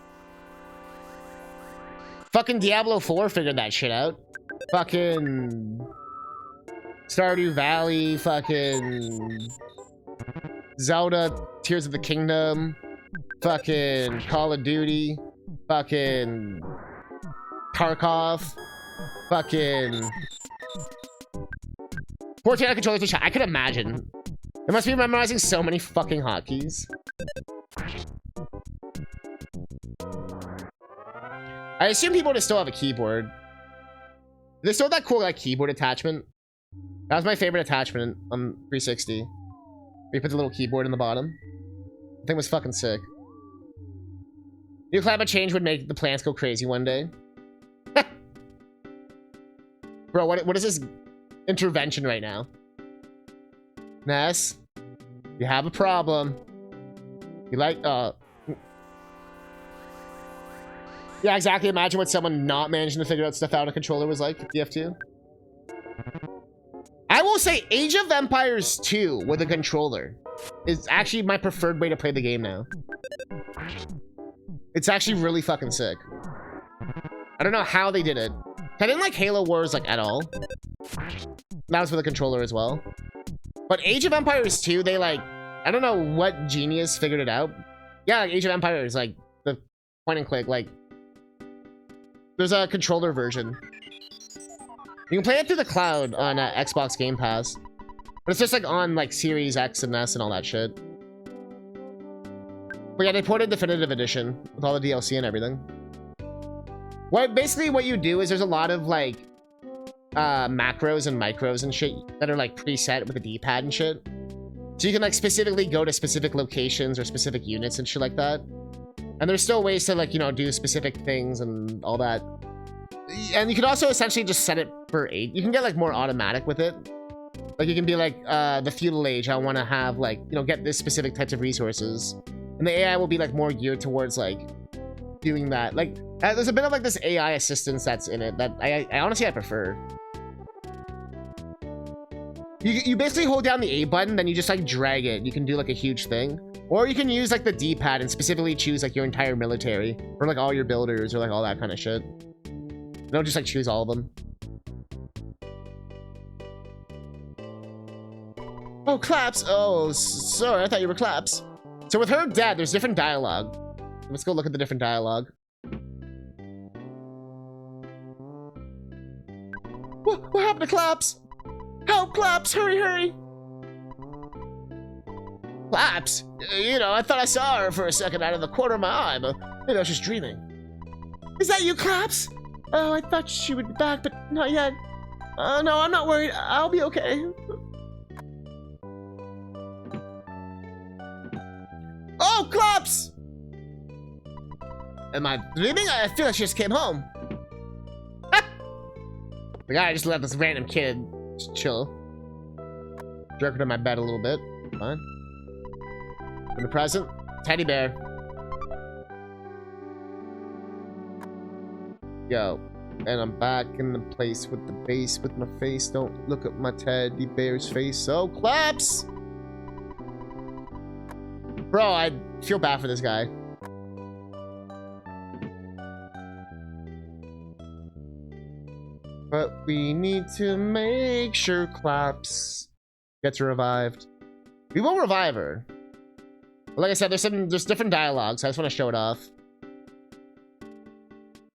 Fucking Diablo 4 figured that shit out. Fucking Stardew Valley, fucking Zelda, Tears of the Kingdom, fucking Call of Duty, fucking Tarkov, fucking 14 on controller to shot. I could imagine. It must be memorizing so many fucking hotkeys. I assume people just still have a keyboard. They still have that cool like keyboard attachment. That was my favorite attachment on 360. We put the little keyboard in the bottom. The thing was fucking sick. New climate change would make the plants go crazy one day. Bro, what is this intervention right now? Ness, you have a problem. You like, yeah, exactly. Imagine what someone not managing to figure out stuff out on a controller was like, DF2. I will say Age of Empires 2 with a controller is actually my preferred way to play the game now. It's actually really fucking sick. I don't know how they did it. I didn't like Halo Wars like at all. That was with a controller as well. But Age of Empires 2, they like, I don't know what genius figured it out. Yeah, like Age of Empires, like the point and click, like there's a controller version. You can play it through the cloud on Xbox Game Pass. But it's just like on like Series X and S and all that shit. But yeah, they ported Definitive Edition with all the DLC and everything. Basically what you do is there's a lot of like macros and micros and shit that are like preset with the D-pad and shit. So you can like specifically go to specific locations or specific units and shit like that. And there's still ways to like, you know, do specific things and all that. And you can also essentially just set it for 8. You can get like more automatic with it. Like you can be like, the feudal age, I want to have like, you know, get this specific types of resources. And the AI will be like more geared towards like doing that. Like there's a bit of like this AI assistance that's in it that I honestly I prefer. You basically hold down the A button, then you just like drag it. You can do like a huge thing. Or you can use like the D-pad and specifically choose like your entire military or like all your builders or like all that kind of shit. You don't just like choose all of them. Oh, Claps. Oh, sorry. I thought you were Claps. So with her dad, there's different dialogue. Let's go look at the different dialogue. What happened to Claps? Help, Claps! Hurry, hurry! Claps? You know, I thought I saw her for a second out of the corner of my eye, but maybe I was just dreaming. Is that you, Claps? Oh, I thought she would be back, but not yet. No, I'm not worried. I'll be okay. Oh, Claps! Am I dreaming? I feel like she just came home. The guy just let this random kid just chill. Jerk her to my bed a little bit. Fine. For the present, teddy bear. Yo. And I'm back in the place with the base with my face. Don't look at my teddy bear's face. Oh, Claps! Bro, I feel bad for this guy. But we need to make sure Claps gets revived. We will revive her. But like I said, there's different dialogues. So I just want to show it off.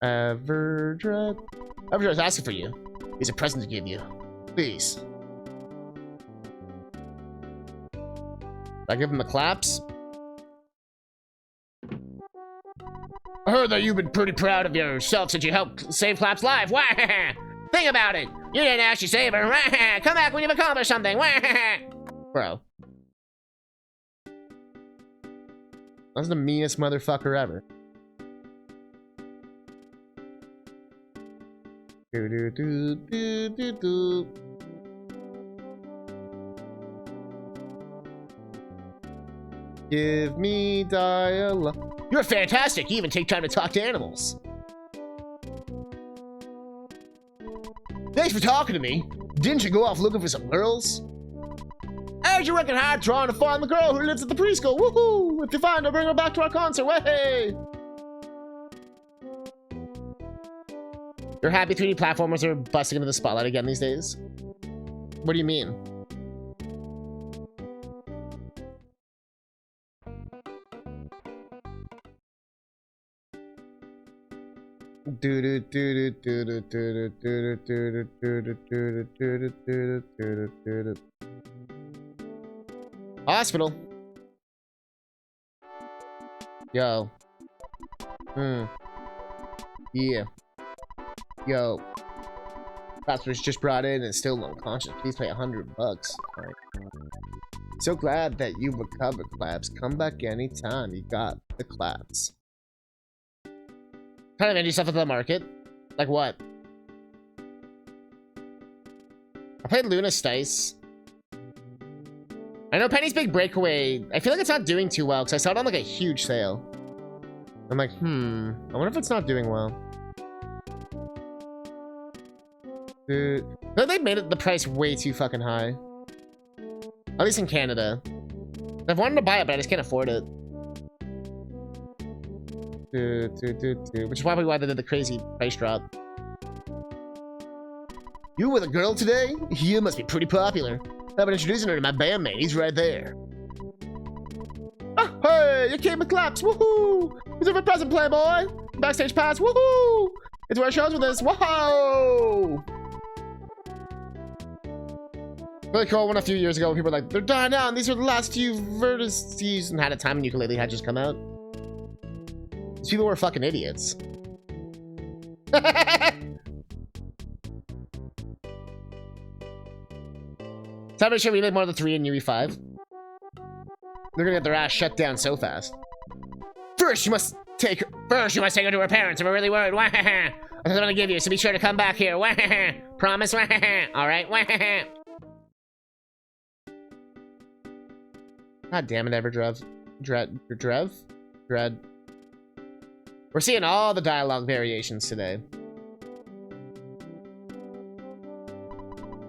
Everdred is asking for you. He's a present to give you. Please. I give him the Claps. I heard that you've been pretty proud of yourself since you helped save Clap's life. Think about it. You didn't actually save her. Come back when you've accomplished something. Bro. That's the meanest motherfucker ever. Give me dialogue. You're fantastic. You even take time to talk to animals. Thanks for talking to me. Didn't you go off looking for some girls? How's you working hard trying to find the girl who lives at the preschool? Woohoo! If you find her, bring her back to our concert. Way! Your happy 3D platformers are busting into the spotlight again these days. What do you mean? Hospital. Yo. Yeah. Yo. That's what's just brought in and still unconscious. Please pay $100. Right. So glad that you recovered, Claps. Come back anytime. You got the Claps. Kind of indie stuff at the market. Like what? I played Luna's Dice. I know Penny's Big Breakaway. I feel like it's not doing too well because I saw it on like a huge sale. I'm like, I wonder if it's not doing well. Dude, no, they made it the price way too fucking high. At least in Canada. I've wanted to buy it, but I just can't afford it. Which is probably why they did the crazy price drop. You with a girl today? You must be pretty popular. I've been introducing her to my bandmate. He's right there. Oh, hey, you came with claps. Woohoo! Reserve a present, Playboy. Backstage pass. Woohoo! It's where shows with us. Whoa! Really cool when a few years ago people were like, they're dying out. These are the last few vertices, and had a time when ukulele had just come out. These people were fucking idiots. So I'm pretty sure we made more than 3 in UE5. They're gonna get their ass shut down so fast. First, you must take her to her parents. I'm really worried. That's what I'm gonna give you, so be sure to come back here. Promise? Alright. God damn it, Everdrev. Dread. We're seeing all the dialogue variations today.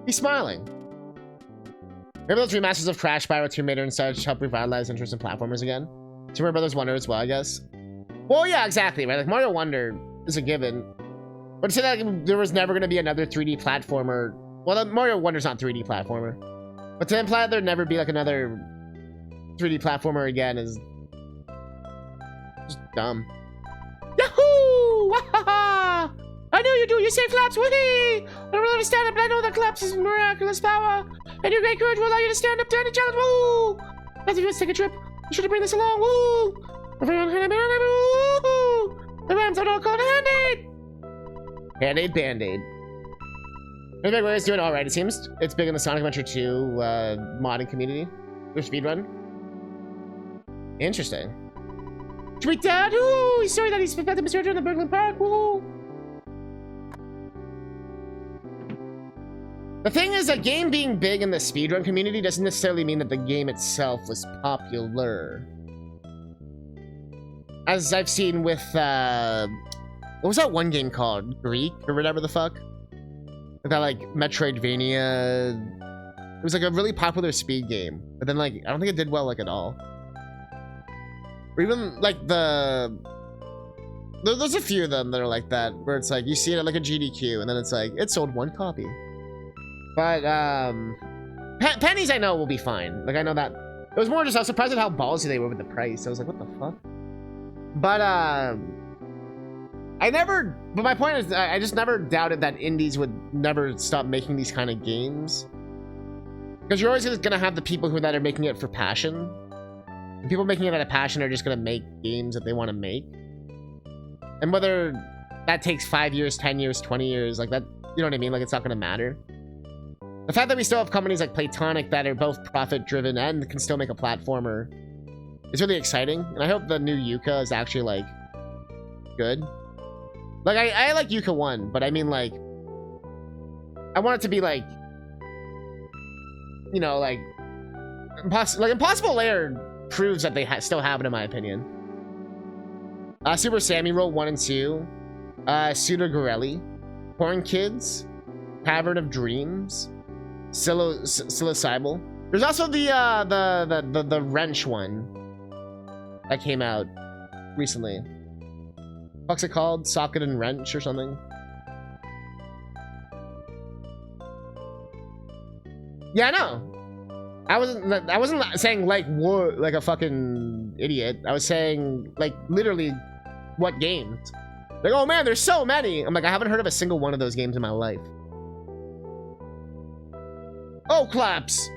He's smiling. Maybe those remasters of Crash, Spyro, Tomb Raider, and such help revitalize interest in platformers again. Super Brothers Wonder as well, I guess. Well, yeah, exactly, right? Like, Mario Wonder is a given. But to say that there was never going to be another 3D platformer... Well, Mario Wonder's not 3D platformer. But to imply that there'd never be, like, another 3D platformer again is... just dumb. Yahoo! Wahaha! I know you do! You say flaps! Whee! I don't really understand it, but I know that claps is miraculous power! And your great courage will allow you to stand up to any challenge! Woo! Let's take a trip! You should bring this along! Woo! Everyone, woo! The Rams are all called Hand-Aid! Hand-Aid Band-Aid. Maybe Where is doing alright, it seems. It's big in the Sonic Adventure 2 modding community. Their speedrun. Interesting. Sweet Dad! Ooh! He's sorry that he's about to misjudge in the Berglund Park! Woo! The thing is, a game being big in the speedrun community doesn't necessarily mean that the game itself was popular. As I've seen with, what was that one game called? Greek? Or whatever the fuck? That, like, Metroidvania... It was, like, a really popular speed game. But then, like, I don't think it did well, like, at all. Or even, like, There's a few of them that are like that, where it's like, you see it at, like, a GDQ, and then it's like, it sold 1 copy. But, pennies I know will be fine. Like, I know that. It was more just, I was surprised at how ballsy they were with the price. I was like, what the fuck? But, but my point is, I just never doubted that indies would never stop making these kind of games. Because you're always gonna have the people that are making it for passion. And people making it out of passion are just gonna make games that they want to make. And whether that takes 5 years, 10 years, 20 years, like that, you know what I mean? Like, it's not gonna matter. The fact that we still have companies like Playtonic that are both profit-driven and can still make a platformer is really exciting. And I hope the new Yuka is actually, like, good. Like, I like Yuka 1, but I mean, like, I want it to be, like, you know, like, Impossible Lair proves that they still have it, in my opinion. Super Sammy Roll 1 and 2. Pseudo Gorelli. Porn Kids. Tavern of Dreams. Psilocybal. There's also the wrench one that came out recently. What's it called? Socket and Wrench or something? Yeah, I know. I wasn't saying like what, like a fucking idiot. I was saying like literally what games. Like, oh man, there's so many. I'm like, I haven't heard of a single one of those games in my life. Oh, Claps!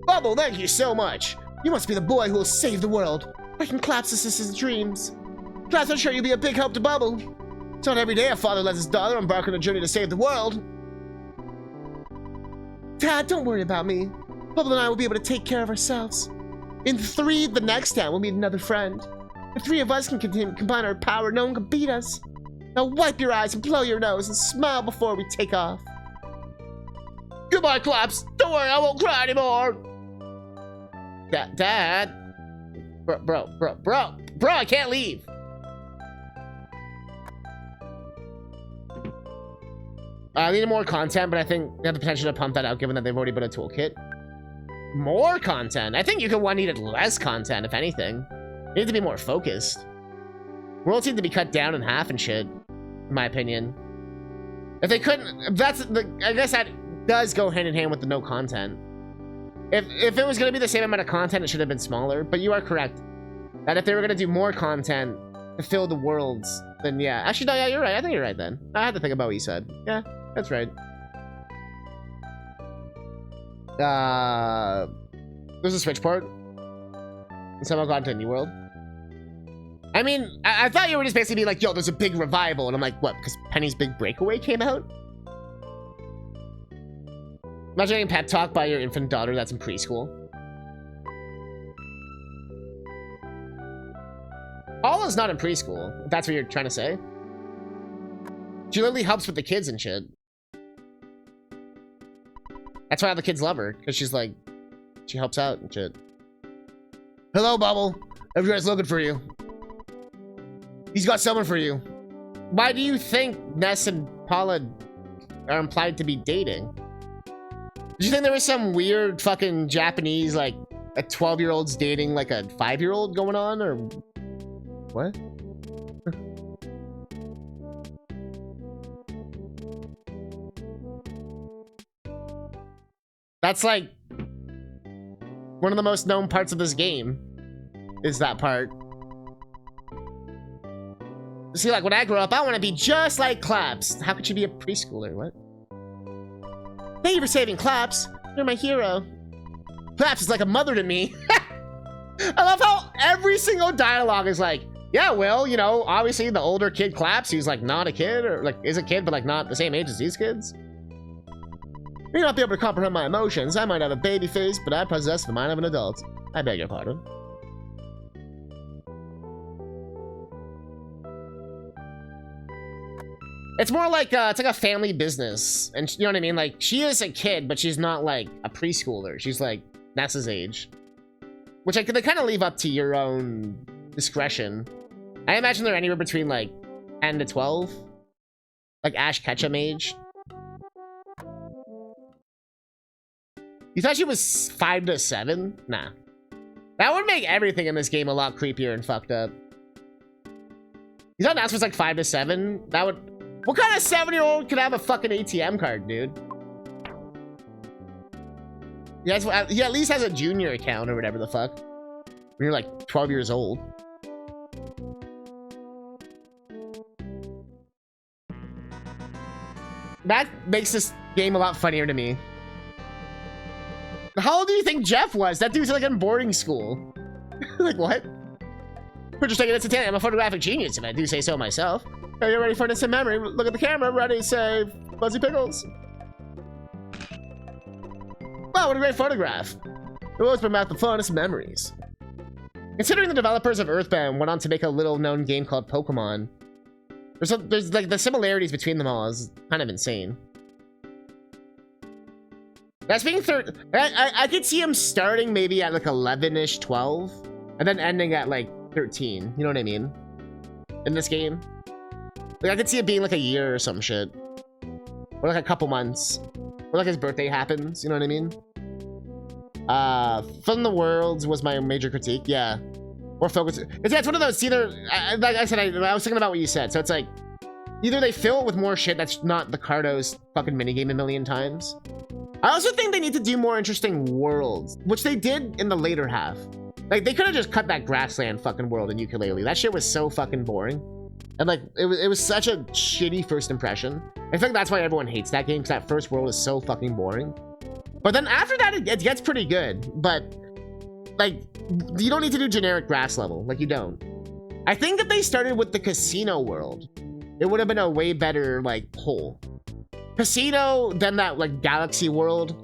Bubble, thank you so much. You must be the boy who will save the world. Breaking Claps' assist's dreams. Claps, I'm sure you'll be a big help to Bubble. It's not every day a father lets his daughter embark on a journey to save the world. Dad, don't worry about me. Bubble and I will be able to take care of ourselves. In the next town, we'll meet another friend. The 3 of us can combine our power. No one can beat us. Now wipe your eyes and blow your nose and smile before we take off. Goodbye, Claps. Don't worry, I won't cry anymore. Dad. Bro, I can't leave. I needed more content, but I think they have the potential to pump that out given that they've already built a toolkit. More content? I think Yuka 1 needed less content, if anything. It needed to be more focused. Worlds need to be cut down in half and shit, in my opinion. If they couldn't, I guess that does go hand in hand with the no content. If it was going to be the same amount of content, it should have been smaller. But you are correct that if they were going to do more content to fill the worlds, then yeah. Actually, no, yeah, you're right. I think you're right then. I had to think about what you said. Yeah, that's right. There's a Switch port. And somehow got into a new world. I mean, I thought you were just basically being like, yo, there's a big revival. And I'm like, what? Because Penny's Big Breakaway came out? Imagine getting pep talk by your infant daughter that's in preschool. Paula's not in preschool, if that's what you're trying to say. She literally helps with the kids and shit. That's why all the kids love her, because she's like, she helps out and shit. Hello, Bubble. Everybody's looking for you. He's got someone for you. Why do you think Ness and Paula are implied to be dating? Did you think there was some weird fucking Japanese, like, a 12-year-old's dating, like, a 5-year-old going on, or... What? That's, like... one of the most known parts of this game. Is that part. See, like, when I grow up, I want to be just like Claps. How could she be a preschooler? What? Thank you for saving Claps. You're my hero. Claps is like a mother to me. I love how every single dialogue is like, yeah, well, you know, obviously the older kid Claps, he's like not a kid, or like is a kid, but like not the same age as these kids. You may not be able to comprehend my emotions. I might have a baby face, but I possess the mind of an adult. I beg your pardon. It's more like, it's like a family business. And you know what I mean? Like, she is a kid, but she's not like a preschooler. She's like Nessa's age. Which they kind of leave up to your own discretion. I imagine they're anywhere between like 10 to 12. Like Ash Ketchum age. You thought she was 5 to 7? Nah. That would make everything in this game a lot creepier and fucked up. You thought Ness was like 5 to 7? That would... What kind of 7-year-old could have a fucking ATM card, dude? He at least has a junior account or whatever the fuck. When you're like 12 years old. That makes this game a lot funnier to me. How old do you think Jeff was? That dude's like in boarding school. Like, what? We're just taking instantaneously. I'm a photographic genius, if I do say so myself. Are you ready for an instant memory? Look at the camera. Ready, say, Fuzzy Pickles. Wow, what a great photograph. It will always bring back the funnest memories. Considering the developers of EarthBound went on to make a little-known game called Pokemon, there's like the similarities between them all is kind of insane. That's being I could see him starting maybe at like 11-ish, 12, and then ending at like 13. You know what I mean? In this game. Like, I could see it being like a year or some shit. Or like a couple months. Or like his birthday happens, you know what I mean? From the Worlds was my major critique, yeah. Or focus. It's one of those, either, like I said, I was thinking about what you said. So it's like, either they fill it with more shit that's not the Cardo's fucking minigame a million times. I also think they need to do more interesting worlds, which they did in the later half. Like, they could have just cut that grassland fucking world in Yooka-Laylee. That shit was so fucking boring. And like, it was such a shitty first impression. I think that's why everyone hates that game, because that first world is so fucking boring. But then after that, it gets pretty good. But, like, you don't need to do generic grass level. Like, you don't. I think if they started with the casino world, it would have been a way better, like, whole. Casino, then that, like, galaxy world.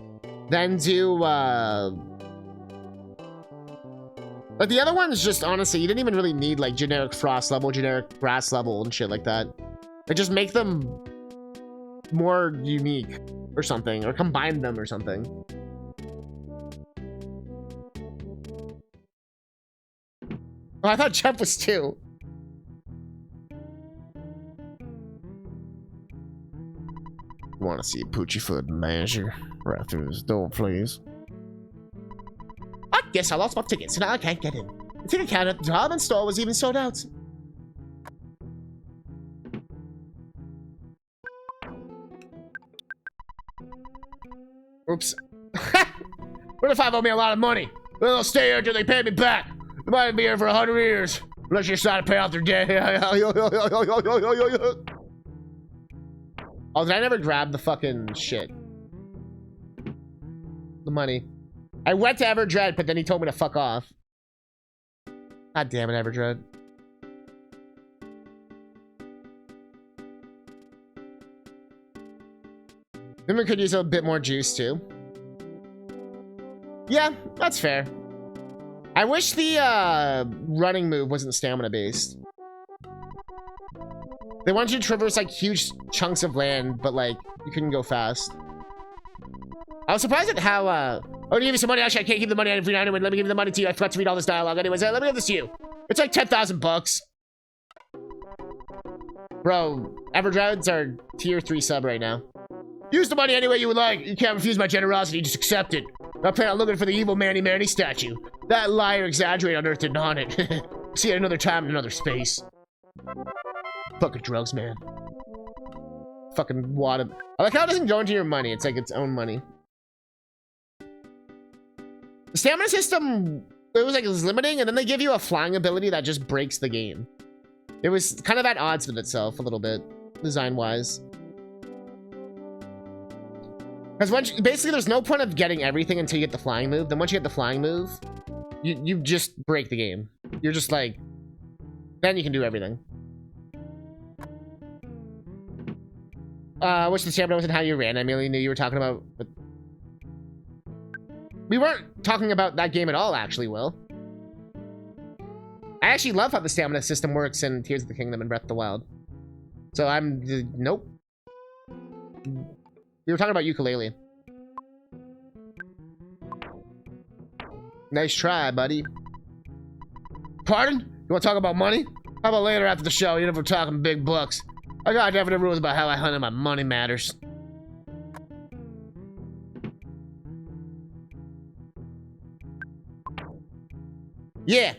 Then do, like, the other ones just, honestly, you didn't even really need, like, generic frost level, generic grass level, and shit like that. Like, just make them more unique or something, or combine them or something. Oh, I thought Jeff was 2. Want to see Poochiefoot measure right through his door, please? I guess I lost my ticket, so now I can't get in. The ticket counter at the department store was even sold out. Oops. What if I owe me a lot of money? Well, I'll stay here until they pay me back. They might be here for 100 years. Unless you decide to pay off their debt. Oh, did I never grab the fucking shit? The money. I went to Everdread, but then he told me to fuck off. God damn it, Everdread. Then we could use a bit more juice, too. Yeah, that's fair. I wish the running move wasn't stamina based. They want you to traverse like huge chunks of land, but like you couldn't go fast. I was surprised at how oh, to give you some money. Actually, I can't keep the money every night. Let me give you the money to you. I forgot to read all this dialogue. Anyways, let me give this to you. It's like 10,000 bucks. Bro, Everdreads are tier 3 sub right now. Use the money any way you would like. You can't refuse my generosity. Just accept it. I plan on looking for the evil Manny statue. That liar exaggerated unearthed it on it. See it another time in another space. Fucking drugs, man. Fucking wad of... I like how it doesn't go into your money. It's like its own money. The stamina system, it was limiting, and then they give you a flying ability that just breaks the game. It was kind of at odds with itself a little bit, design-wise. Because basically there's no point of getting everything until you get the flying move. Then once you get the flying move, you just break the game. You're just like, then you can do everything. Wish the stamina wasn't how you ran. I merely knew you were talking about... But we weren't talking about that game at all, actually, Will. I actually love how the stamina system works in Tears of the Kingdom and Breath of the Wild. So I'm... Nope. We were talking about ukulele. Nice try, buddy. Pardon? You want to talk about money? How about later after the show, even if we're talking big bucks? I got definite rules about how I handle my money matters. Yeah.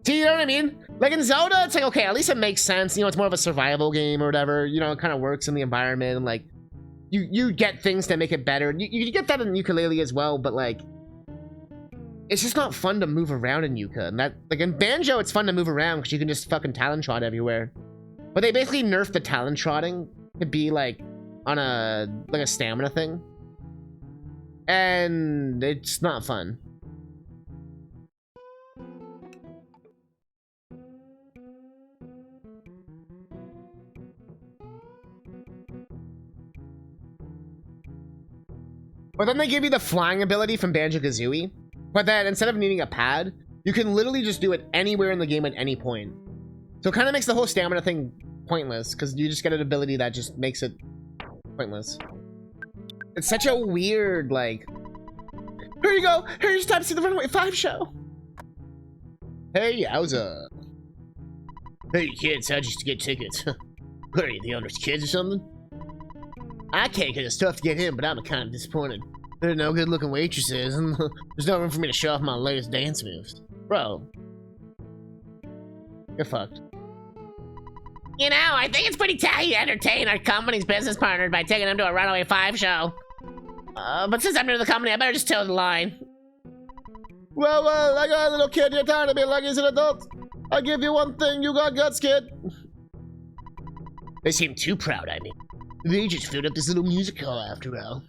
See, you know what I mean? Like in Zelda, it's like, okay, at least it makes sense. You know, it's more of a survival game or whatever. You know, it kind of works in the environment. And like, you get things that make it better. You get that in ukulele as well, but like, it's just not fun to move around in Yuka. And that, like in Banjo, it's fun to move around because you can just fucking talent trot everywhere. But they basically nerfed the talent trotting to be like on a stamina thing. And it's not fun. But then they give you the flying ability from Banjo-Kazooie. But then instead of needing a pad, you can literally just do it anywhere in the game at any point. So it kind of makes the whole stamina thing pointless, because you just get an ability that just makes it pointless. It's such a weird, like... Here you go! Here's time to see the Runaway 5 show! Hey, yowza. Hey, kids, how'd you get tickets? What are you, the owner's kids or something? I can't because it's tough to get in, but I'm kind of disappointed. There are no good-looking waitresses, and there's no room for me to show off my latest dance moves. Bro. You're fucked. You know, I think it's pretty tight to entertain our company's business partners by taking them to a Runaway 5 show. But since I'm new to the company, I better just toe the line. Well, I got a little kid. You're tired of being like he's an adult. I give you one thing. You got guts, kid. They seem too proud, I mean. They just filled up this little music hall after all.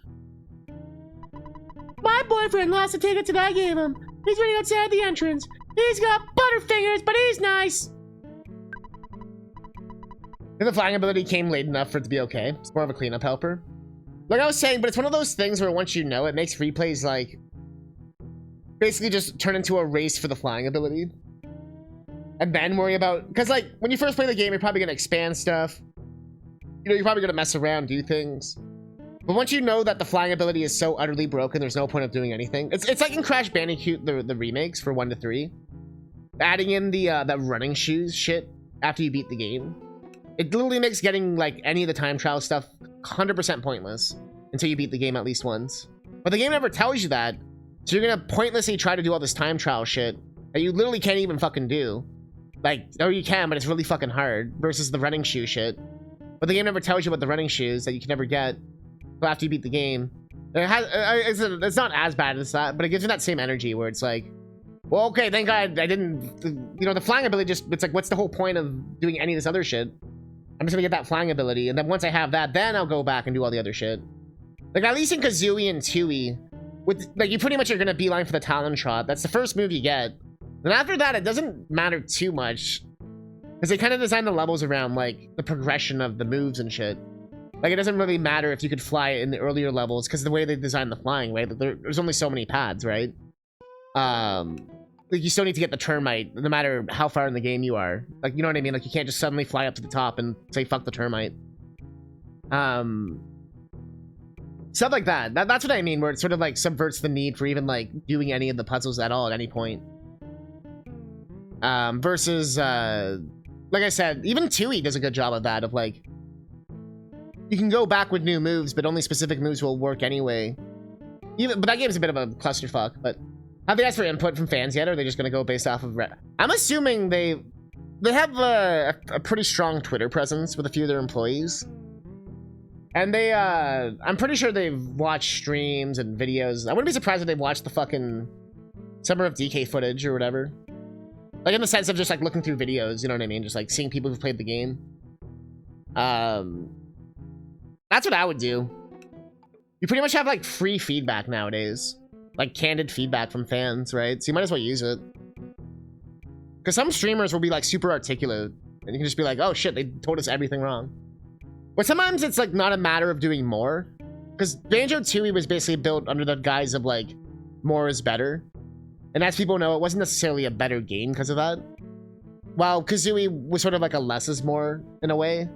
My boyfriend lost a ticket that I gave him. He's waiting outside the entrance. He's got butterfingers, but he's nice. And the flying ability came late enough for it to be okay. It's more of a cleanup helper. Like I was saying, but it's one of those things where once you know, it makes replays like basically just turn into a race for the flying ability. And then worry about, because like when you first play the game, you're probably gonna expand stuff. You know, you're probably gonna mess around, do things. But once you know that the flying ability is so utterly broken, there's no point of doing anything. It's like in Crash Bandicoot, the remakes for 1 to 3. Adding in the that running shoes shit after you beat the game. It literally makes getting like any of the time trial stuff 100% pointless until you beat the game at least once. But the game never tells you that. So you're gonna pointlessly try to do all this time trial shit that you literally can't even fucking do. Like, or you can, but it's really fucking hard versus the running shoe shit. But the game never tells you about the running shoes that you can never get. after you beat the game. It has, it's not as bad as that, but it gives you that same energy where it's like, well, okay, thank God I didn't, you know, the flying ability just, it's like, what's the whole point of doing any of this other shit? I'm just gonna get that flying ability, and then once I have that, then I'll go back and do all the other shit. Like, at least in Kazooie and Tooie, with, like, you pretty much are gonna beeline for the Talon Trot. That's the first move you get. And after that, it doesn't matter too much. Because they kind of design the levels around, like, the progression of the moves and shit. Like, it doesn't really matter if you could fly in the earlier levels, because the way they design the flying, right? There's only so many pads, right? Like, you still need to get the termite, no matter how far in the game you are. Like, you know what I mean? Like, you can't just suddenly fly up to the top and say, fuck the termite. Stuff like that. That's what I mean, where it sort of, like, subverts the need for even, like, doing any of the puzzles at all at any point. Versus, like I said, even Tooie does a good job of that, of, like, you can go back with new moves, but only specific moves will work anyway. But that game's a bit of a clusterfuck, but have they asked for input from fans yet, or are they just gonna go based off of... I'm assuming they have a pretty strong Twitter presence with a few of their employees. And they, I'm pretty sure they've watched streams and videos. I wouldn't be surprised if they've watched the fucking Summer of DK footage or whatever. Like, in the sense of just, like, looking through videos, you know what I mean? Just, like, seeing people who've played the game. That's what I would do. You pretty much have, like, free feedback nowadays. Like, candid feedback from fans, right? So you might as well use it. Because some streamers will be, like, super articulate. And you can just be like, oh, shit, they told us everything wrong. But sometimes it's, like, not a matter of doing more. Because Banjo-Tooie was basically built under the guise of, like, more is better. And as people know, it wasn't necessarily a better game because of that. While Kazooie was sort of like a less is more, in a way.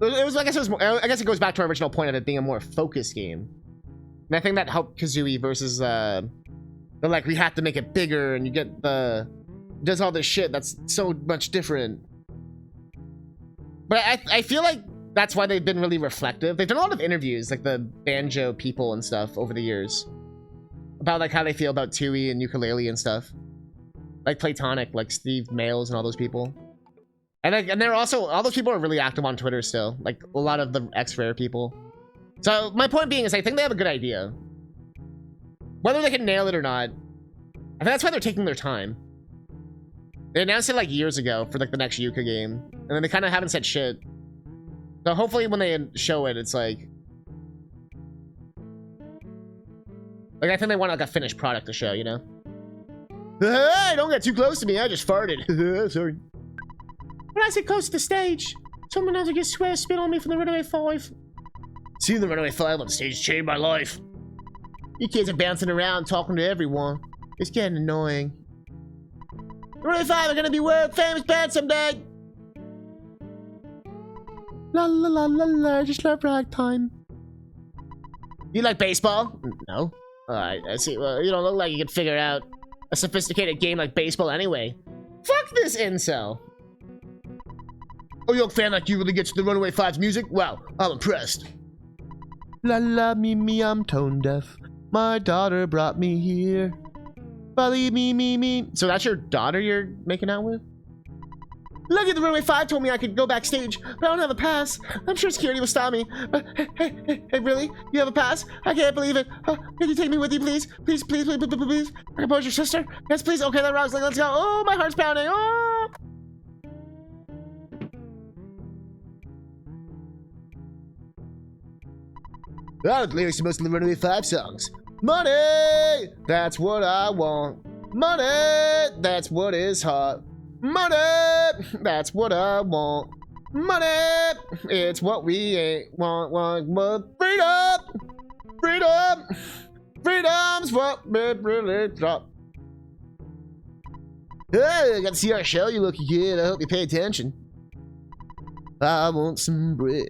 It was, I guess it was more, I guess it goes back to our original point of it being a more focused game. And I think that helped Kazooie versus, they're like, we have to make it bigger, and you get the... does all this shit that's so much different. But I feel like that's why they've been really reflective. They've done a lot of interviews, like the Banjo people and stuff over the years. About, like, how they feel about Tooie and Ukulele and stuff. Like Platonic, like Steve Mails and all those people. And they're also, all those people are really active on Twitter still. Like, a lot of the X-Rare people. So, my point being is I think they have a good idea. Whether they can nail it or not, I think that's why they're taking their time. They announced it, like, years ago for, like, the next Yuka game. And then they kind of haven't said shit. So, hopefully when they show it, it's like... Like, I think they want, like, a finished product to show, you know? Hey, don't get too close to me. I just farted. Sorry. When I say close to the stage, someone else will get spit on me from the Runaway 5. Seeing the Runaway 5 on stage changed my life. You kids are bouncing around, talking to everyone. It's getting annoying. The Runaway 5 are gonna be world famous band someday. La la la la la, I just love ragtime. You like baseball? No. Alright, I see. Well, you don't look like you could figure out a sophisticated game like baseball anyway. Fuck this incel. Oh, young fan like you really gets the Runaway 5's music? Wow, I'm impressed. La la me, I'm tone deaf. My daughter brought me here. Believe me. So that's your daughter you're making out with? Lucky the Runaway 5 told me I could go backstage, but I don't have a pass. I'm sure security will stop me. Hey, really? You have a pass? I can't believe it. Can you take me with you, please? Please. I can pose your sister? Yes, please. Okay, that rocks. Let's go. Oh, my heart's pounding. Oh! Oh, the lyrics to most of the Runaway 5 songs. Money! That's what I want. Money! That's what is hot. Money! That's what I want. Money! It's what we ain't want. Freedom! Freedom's what we really drop. Hey, I got to see our show, you lucky kid. I hope you pay attention. I want some bread.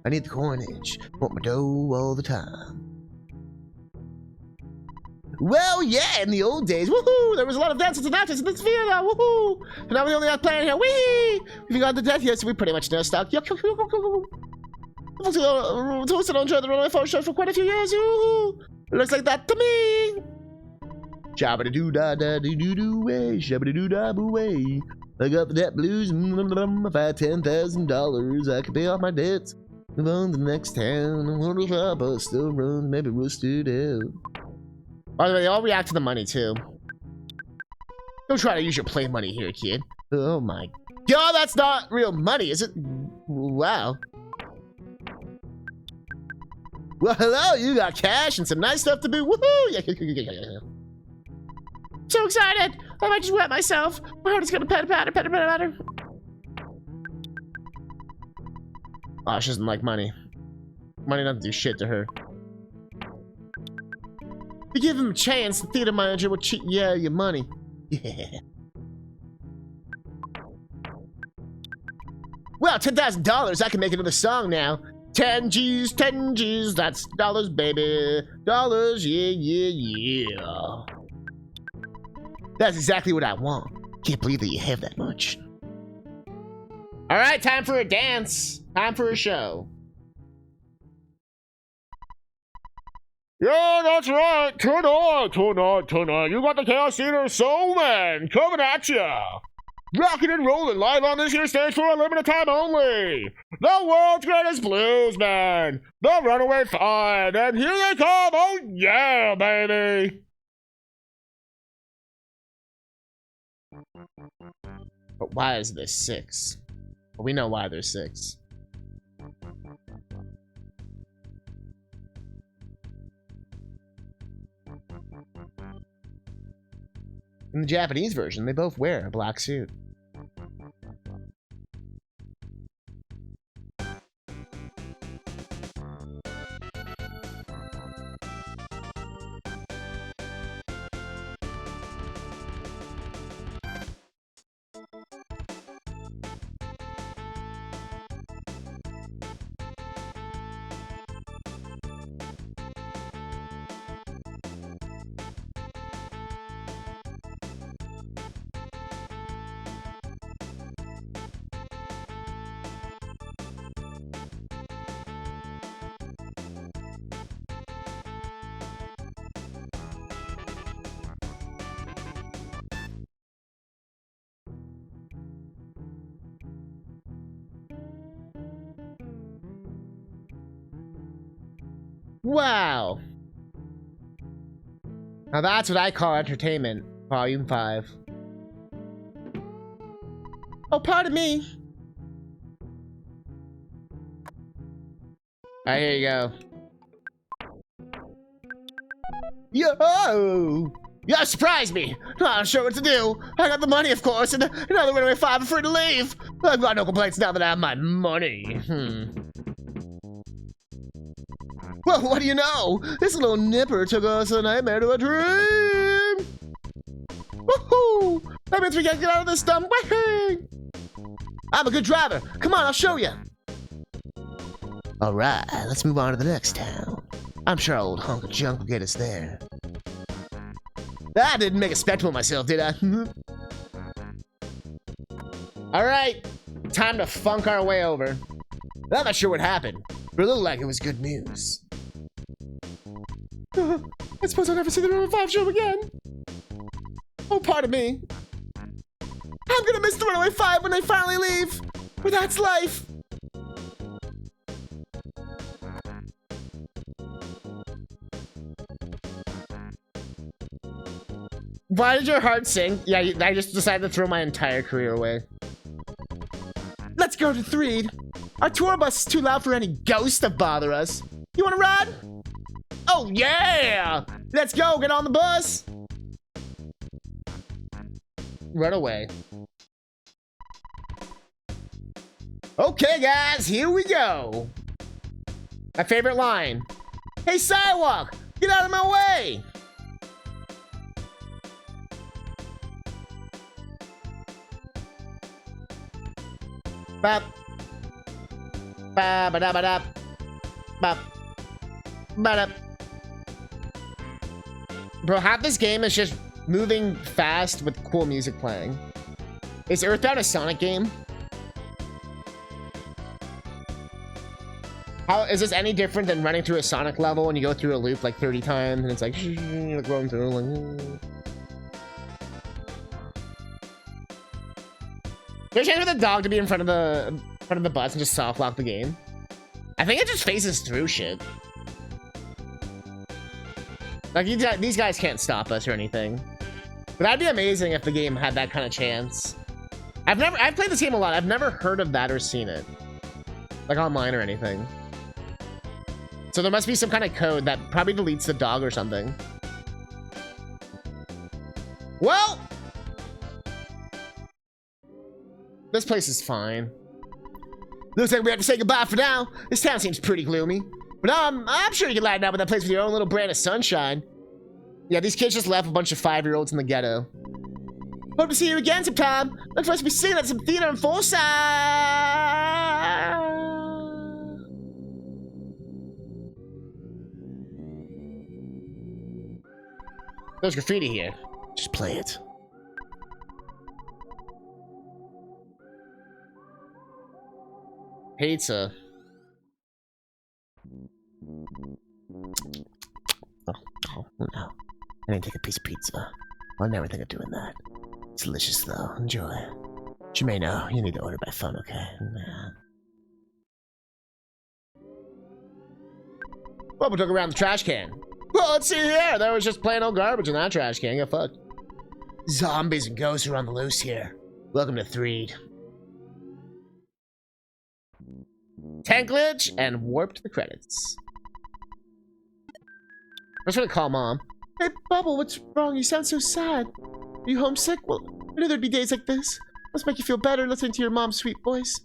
I need the coinage. Want my dough all the time. Well, yeah, in the old days, woohoo! There was a lot of dances and actors in this video now, woohoo! And now we only have playing here, wee! We forgot the death yet, so we pretty much know stock. Yuck. Toasted on the Runaway 5 show for quite a few years, woohoo! Looks like that to me! Shabba-da-doo-da-da-doo-doo-doo-way, shabba-da-doo-da-boo-way. I got the debt blues, if I had $10,000, I could pay off my debts. Move on to the next town. I wonder if our bus still runs. Maybe rusted out. By the way, they all react to the money too. Don't try to use your play money here, kid. Oh my god, that's not real money, is it? Wow. Well, hello, you got cash and some nice stuff to do. Woohoo! Yeah. So excited! I might just wet myself. My heart is gonna patter. Oh, she doesn't like money. Money doesn't do shit to her. If you give him a chance, the theater manager will cheat your money. Yeah. Well, $10,000, I can make another song now. 10 G's, that's dollars, baby. Dollars, yeah. That's exactly what I want. Can't believe that you have that much. All right, time for a dance. Time for a show. Yeah, that's right. Tonight. You got the Chaos Theater Soul Man coming at ya. Rocking and rolling live on this here stage for a limited time only. The world's greatest blues band, the Runaway Five, and here they come. Oh yeah, baby. But why is there 6? Well, we know why there's 6. In the Japanese version, they both wear a black suit. Wow. Now that's what I call entertainment. Volume 5. Oh, pardon me. Alright, here you go. Yo! You surprised me! Not sure what to do. I got the money, of course, and another Runaway Five free to leave. I've got no complaints now that I have my money. Well, what do you know? This little nipper took us a nightmare to a dream! Woohoo! That means we gotta get out of this dumb way! I'm a good driver. Come on, I'll show you. Alright, let's move on to the next town. I'm sure our old hunk of junk will get us there. I didn't make a spectacle of myself, did I? Alright, time to funk our way over. I'm not sure what happened, but it looked like it was good news. I suppose I'll never see the Runaway Five show again. Oh, pardon me. I'm gonna miss the Runaway Five when they finally leave. But that's life. Why did your heart sink? Yeah, I just decided to throw my entire career away. Let's go to Threed. Our tour bus is too loud for any ghost to bother us. You wanna ride? Oh yeah! Let's go, get on the bus! Run away. Okay guys, here we go. My favorite line. Hey sidewalk, get out of my way! Bop. Ba ba da ba da. Bop. Ba da. Bro, half this game is just moving fast with cool music playing. Is EarthBound a Sonic game? How is this any different than running through a Sonic level when you go through a loop like 30 times and it's like you're going through like. There's a chance for the dog to be in front of the bus and just soft lock the game. I think it just phases through shit. Like, these guys can't stop us or anything. But that'd be amazing if the game had that kind of chance. I've played this game a lot. I've never heard of that or seen it. Like online or anything. So there must be some kind of code that probably deletes the dog or something. Well, this place is fine. Looks like we have to say goodbye for now. This town seems pretty gloomy. But I'm sure you can lighten up with that place with your own little brand of sunshine. Yeah, these kids just left a bunch of 5-year-olds in the ghetto. Hope to see you again sometime. Look for us to be singing at some theater in Forsyth. There's graffiti here. Just play it. Pizza. Oh no. I didn't take a piece of pizza. I'll never think of doing that. It's delicious though. Enjoy. But you may know, you need to order by phone, okay? Well, we took around the trash can. Well, let's see here. There was just plain old garbage in that trash can. Get fucked. Zombies and ghosts are on the loose here. Welcome to Threed. Tank glitch and warped the credits. I'm just gonna call Mom. Hey, Bubble, what's wrong? You sound so sad. Are you homesick? Well, I knew there'd be days like this. Must make you feel better listening to your mom's sweet voice.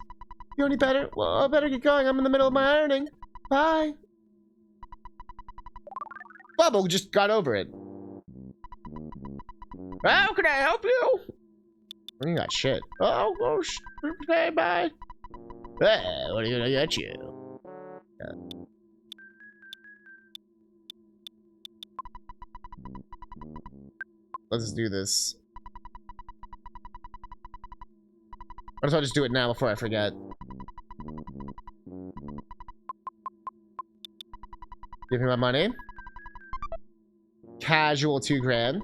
You any better? Well, I better get going. I'm in the middle of my ironing. Bye. Bubble just got over it. How can I help you? You got shit. Oh, okay, bye. Hey, what are you gonna get you? Yeah. Let's do this. Might as well just do it now before I forget. Give me my money. Casual 2 grand.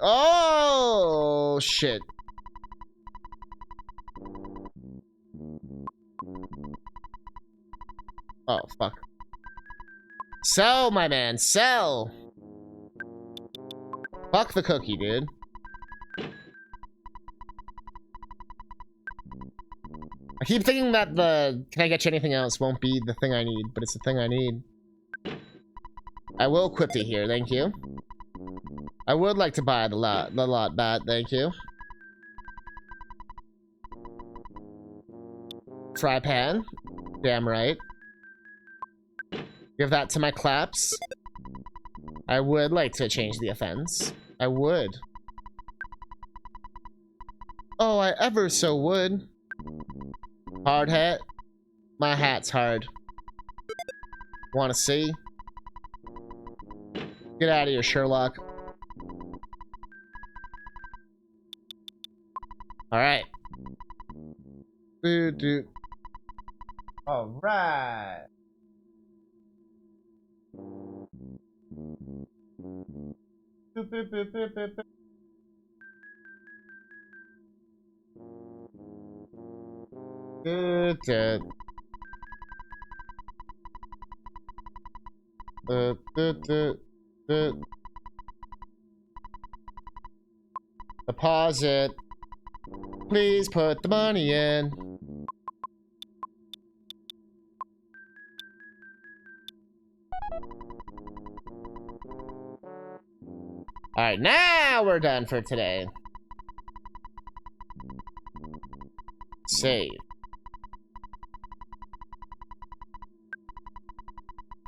Oh shit. Oh fuck. Sell, my man, sell. Fuck the cookie, dude. I keep thinking that the "can I get you anything else" won't be the thing I need, but it's the thing I need. I will equip it here, thank you. I would like to buy the lot bat, thank you. Fry pan. Damn right. Give that to my claps. I would like to change the offense. I would. Oh, I ever so would. Hard hat. My hat's hard. Wanna see? Get out of here, Sherlock. Alright. Dude. Alright. Deposit. Please put the money in. Alright, now we're done for today. Save.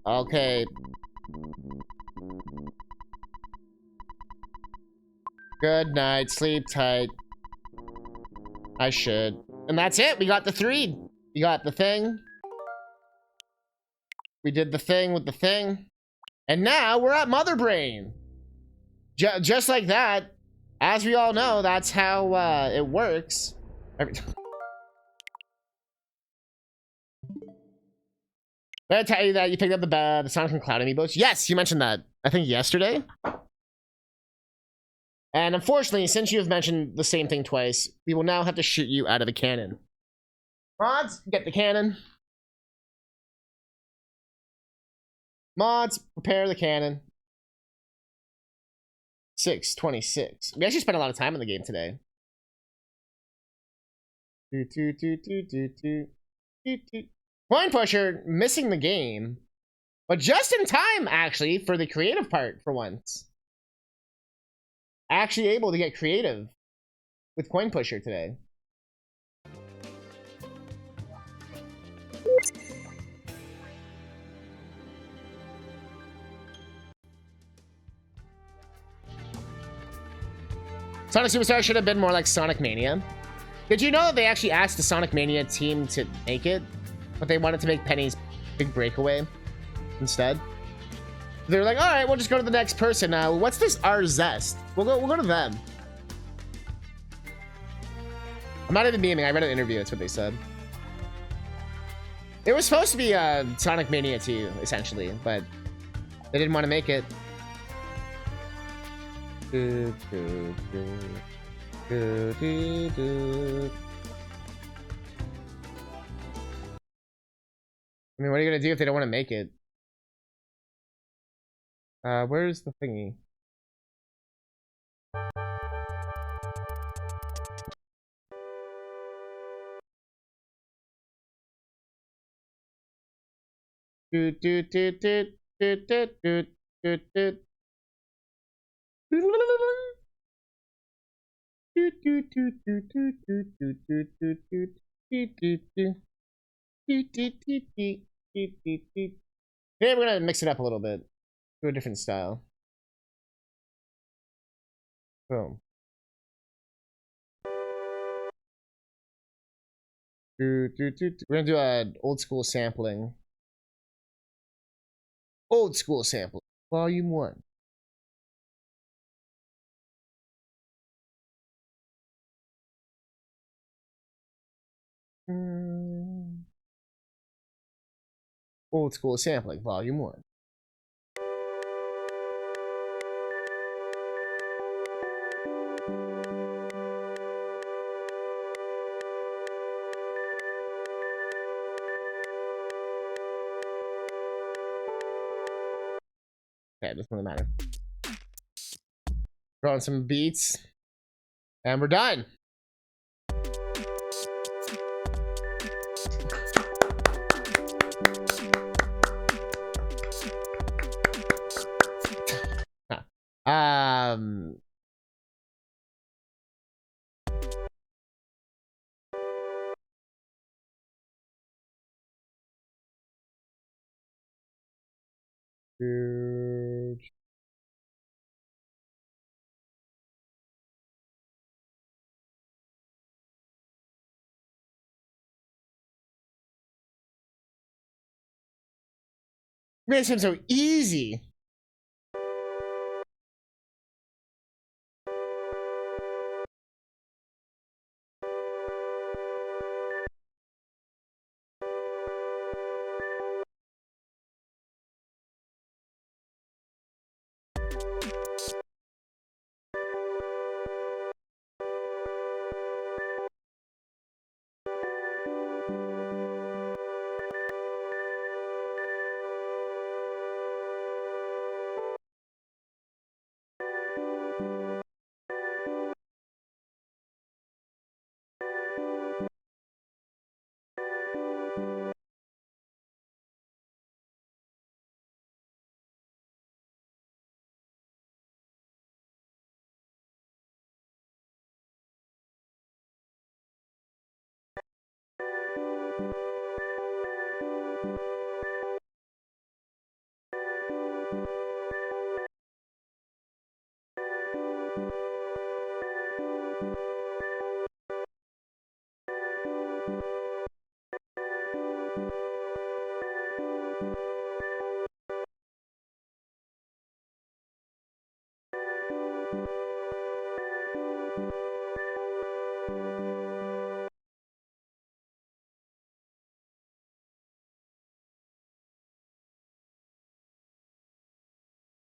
Okay. Good night. Sleep tight. I should. And that's it. We got the 3. We got the thing. We did the thing with the thing. And now we're at Mother Brain. Just like that. As we all know, that's how it works. Did I tell you that you picked up the Sonic and Cloud amiibos? Yes, you mentioned that. I think yesterday. And unfortunately, since you have mentioned the same thing twice, we will now have to shoot you out of the cannon. Mods, get the cannon. Mods, prepare the cannon. 6:26. We actually spent a lot of time in the game today. Coin Pusher missing the game, but just in time, actually, for the creative part for once. Actually able to get creative with Coin Pusher today. Sonic Superstar should have been more like Sonic Mania. Did you know they actually asked the Sonic Mania team to make it, but they wanted to make Penny's Big Breakaway instead? They were like, all right, we'll just go to the next person now. What's this R Zest? We'll go to them. I'm not even memeing. I read an interview. That's what they said. It was supposed to be Sonic Mania 2, essentially, but they didn't want to make it. I mean, what are you gonna do if they don't want to make it? Where's the thingy? Today we're gonna mix it up a little bit, do a different style. Boom. We're gonna do an old school sampling. Old school sampling, volume 1. Old school sampling, volume 1. Okay, doesn't really matter. Throw on some beats, and we're done. Um. Man, it seems so easy.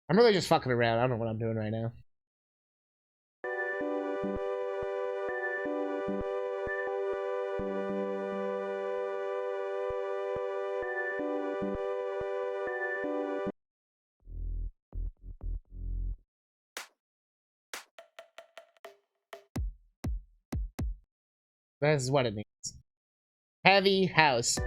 I'm really just fucking around. I don't know what I'm doing right now. This is what it needs. Heavy house.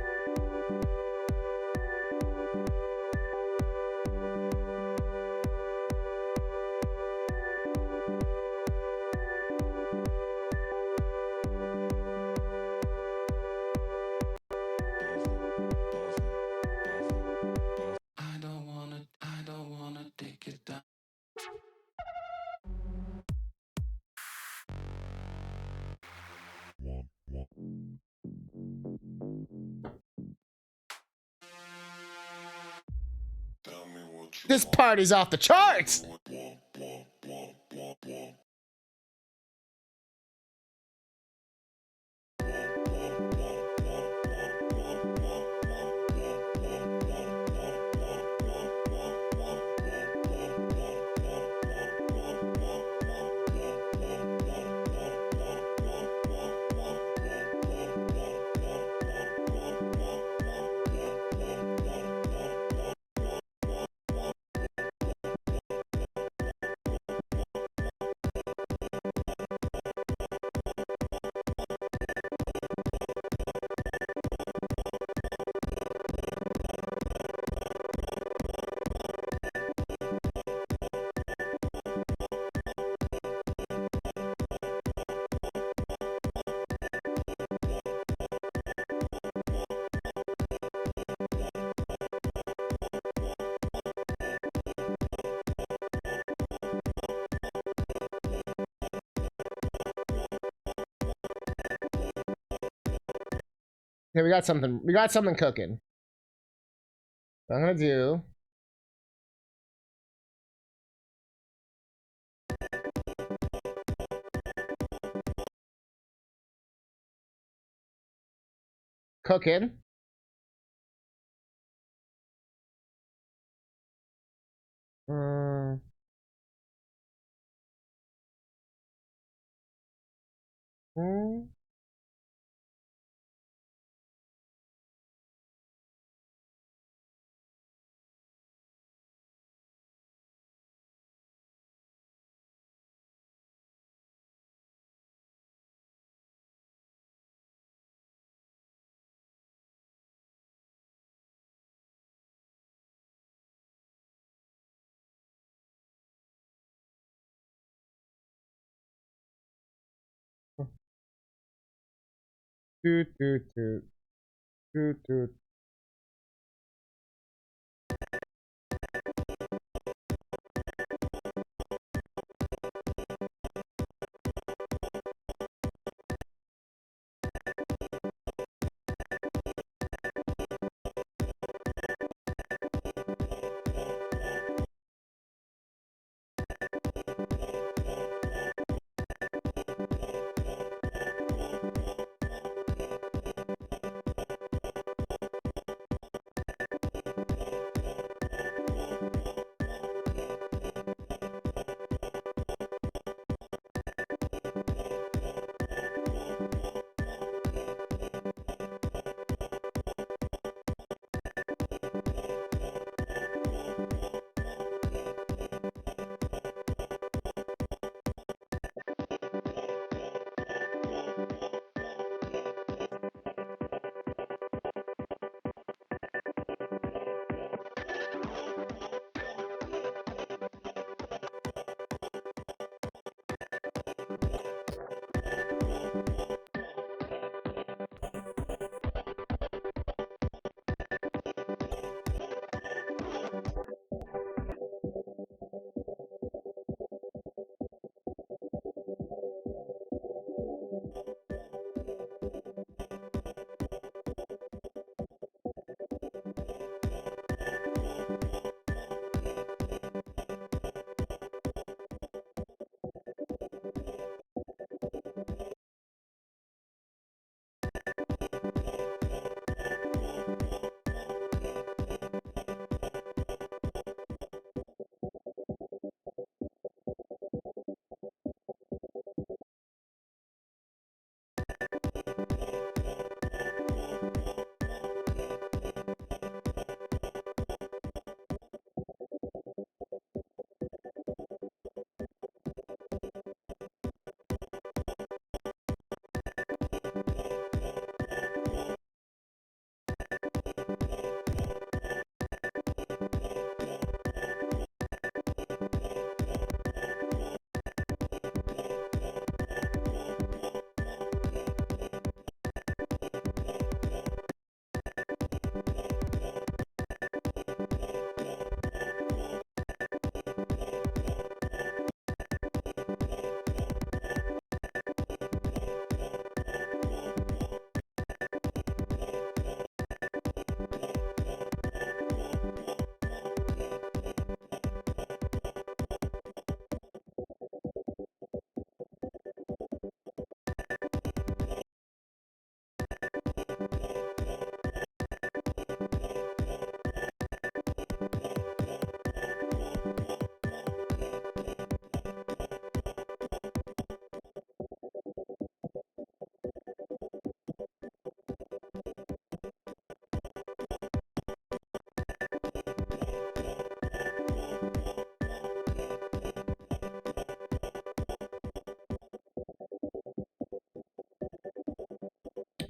This party's off the charts! Okay, we got something. We got something cooking. I'm gonna do. Cooking. Mm. Toot toot toot. Toot toot.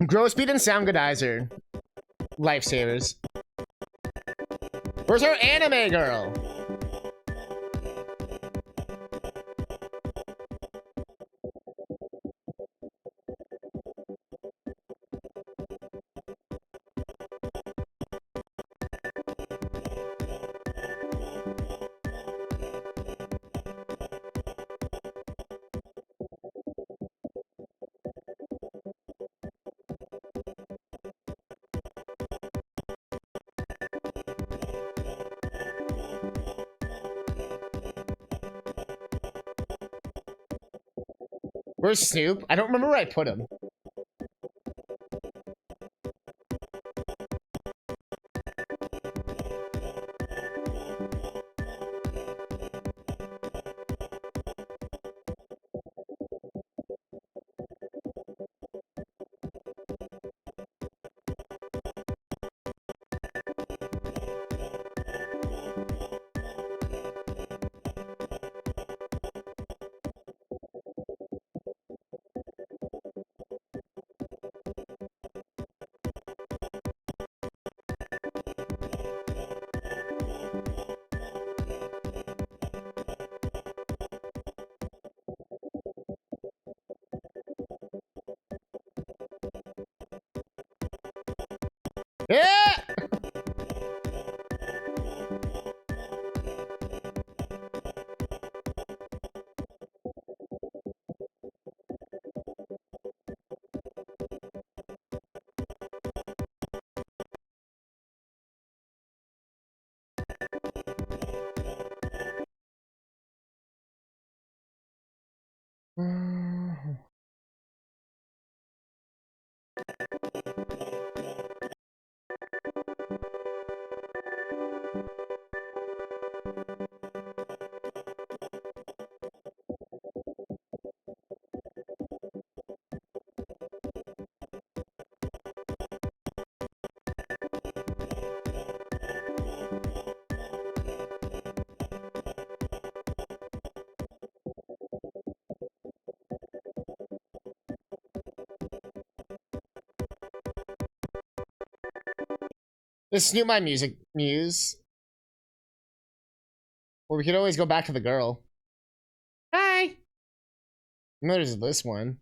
Grow speed and sound goodizer. Lifesavers. Where's our anime girl? Where's Snoop? I don't remember where I put him. Yeah! Is Snoop my music muse? Well, we could always go back to the girl. Hi! No, there's this one.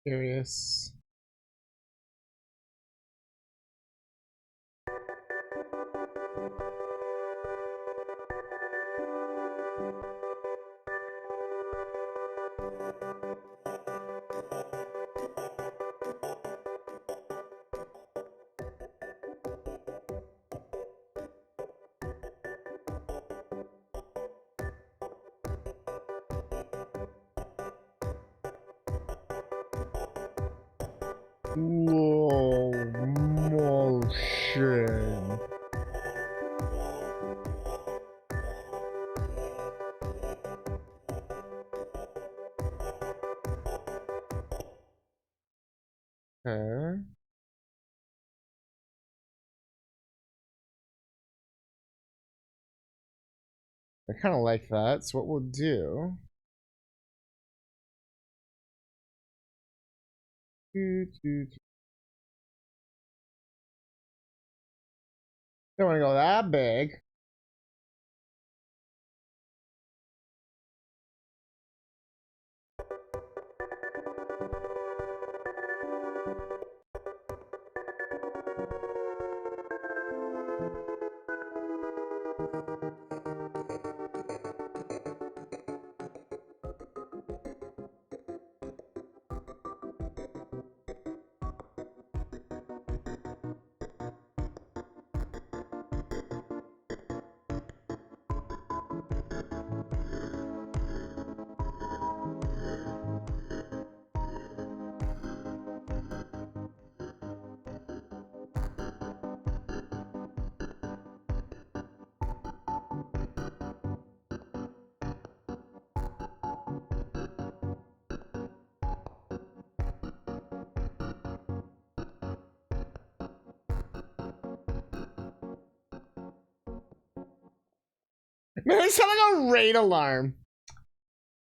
Curious. Whoa, motion. Okay. I kind of like that. So what we'll do. Don't want to go that big. Man, it sounded like a raid alarm.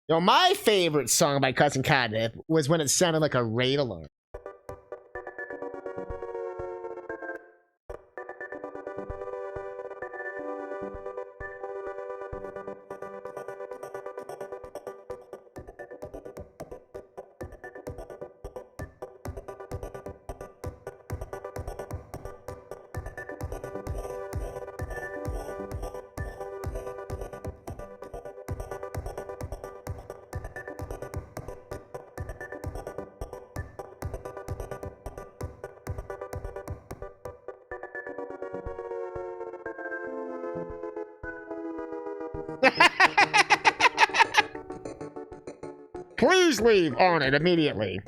Yo, my favorite song by CousinCatnip was when it sounded like a raid alarm. Please leave on it immediately.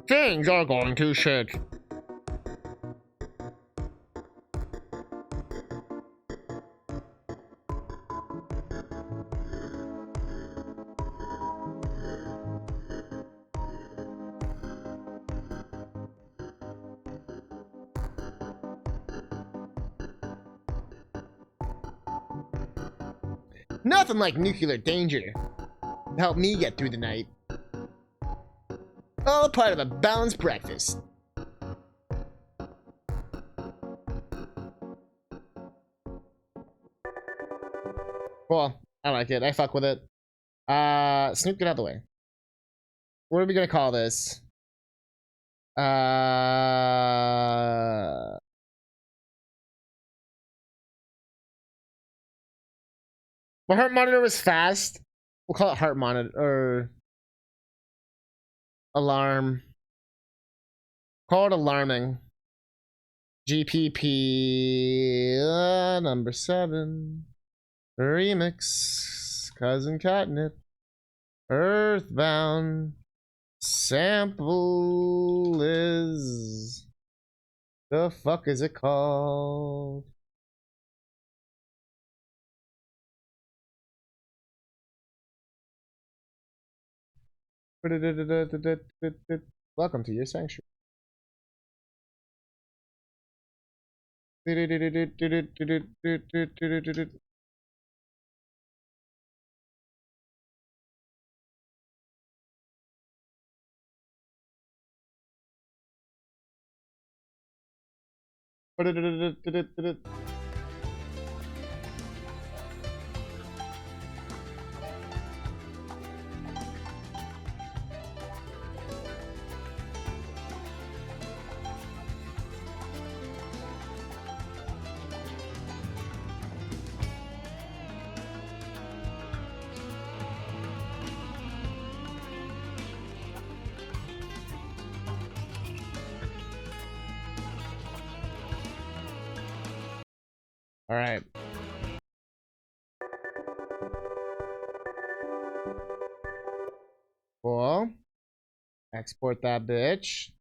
Things are going to shit. Nothing like nuclear danger to help me get through the night. All part of a balanced breakfast. Cool. I like it. I fuck with it. Snoop, get out of the way. What are we gonna call this? My heart monitor was fast. We'll call it heart monitor or alarm. Call it alarming. GPP number 7. Remix. CousinCatnip. EarthBound. Sample is. The fuck is it called? Welcome to your sanctuary. All right. Cool. Export that bitch.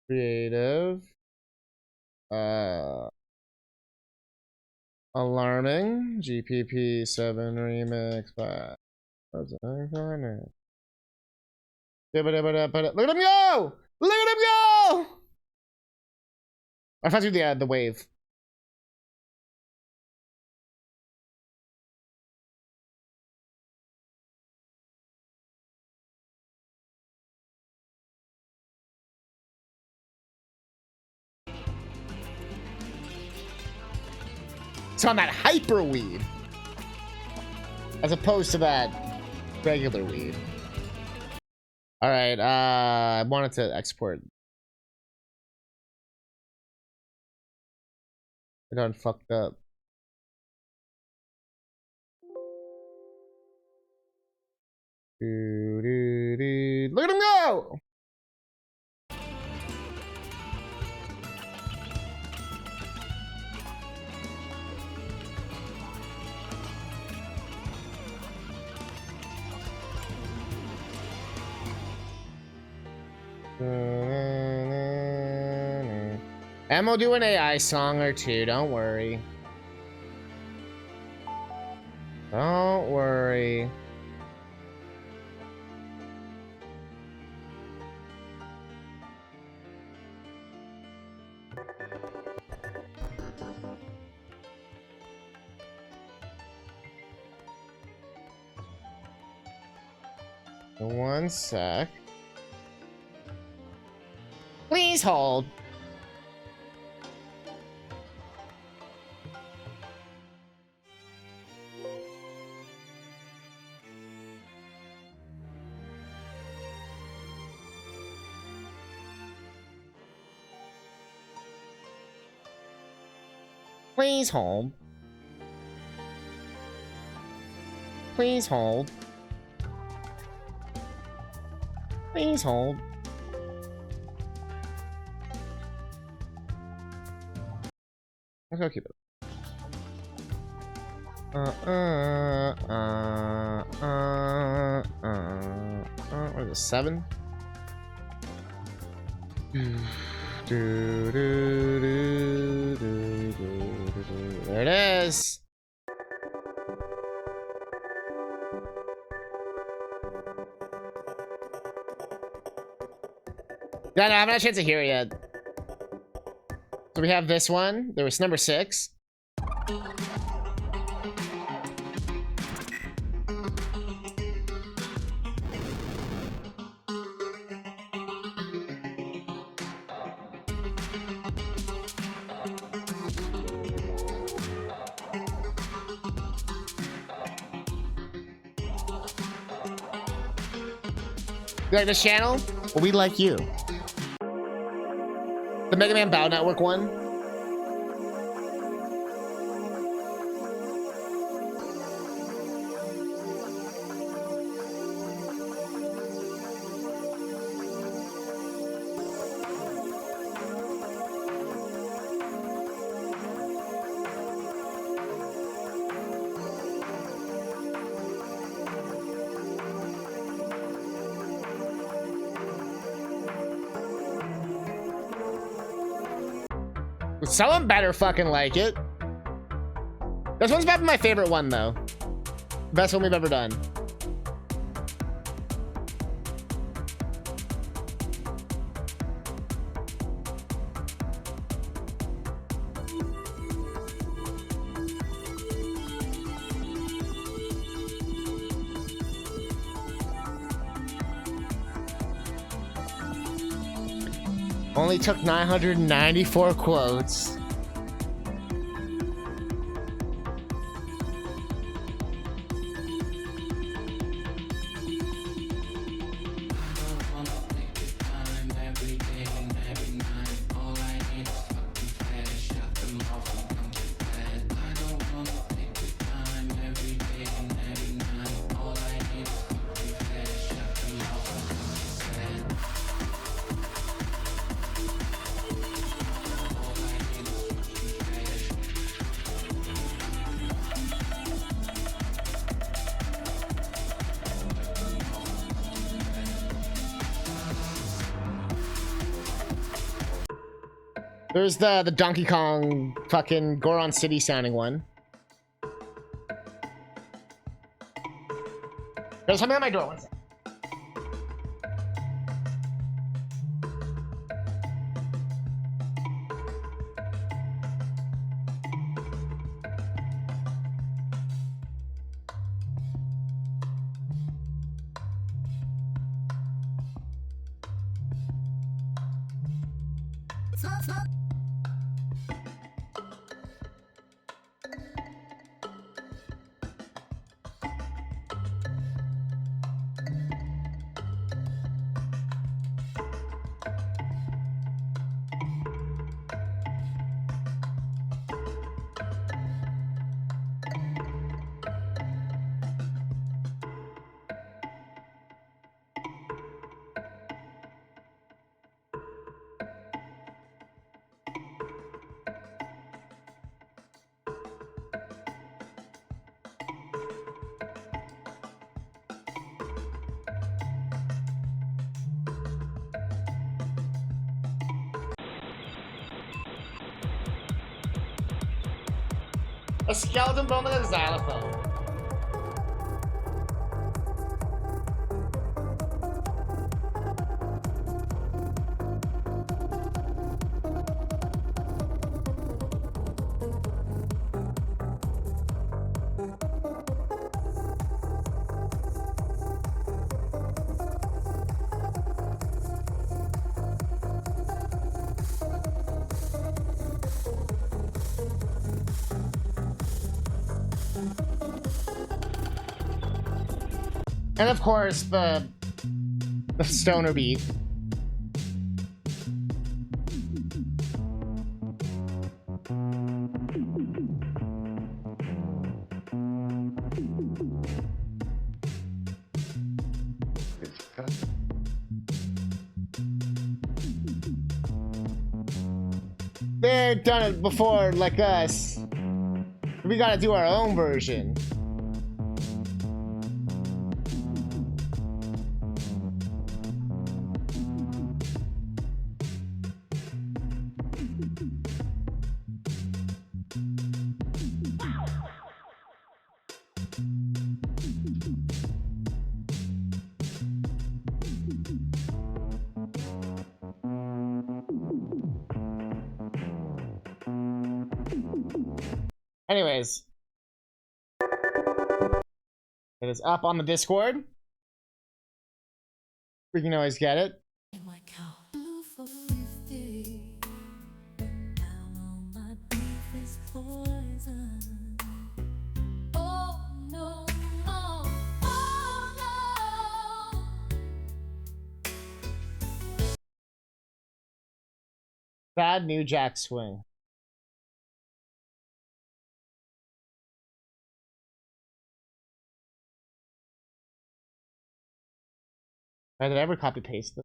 Creative. Alarming. GPP 7 remix 5. Look at him go! Look at him go! I found you the wave. It's on that hyper weed, as opposed to that regular weed. All right, I wanted to export. I done fucked up. Look at him go! And we'll do an AI song or two, don't worry. Don't worry. One sec. Please hold. Please hold. Please hold. Please hold. Let's go keep it. What is it, 7? There it is. Yeah, no, I haven't had a chance to hear it yet. So we have this one. There was number 6. You like this channel? Well, we like you. The Mega Man Bow Network one. Someone better fucking like it. This one's probably my favorite one, though. Best one we've ever done. Only took 994 quotes. There's the Donkey Kong fucking Goron City sounding one. There's something on my door. One second. A skeleton bone with a xylophone. And of course, the stoner beat. They've done it before, like us. We gotta do our own version. Anyways, it is up on the Discord. We can always get it. Bad New Jack Swing. Did I ever copy paste this?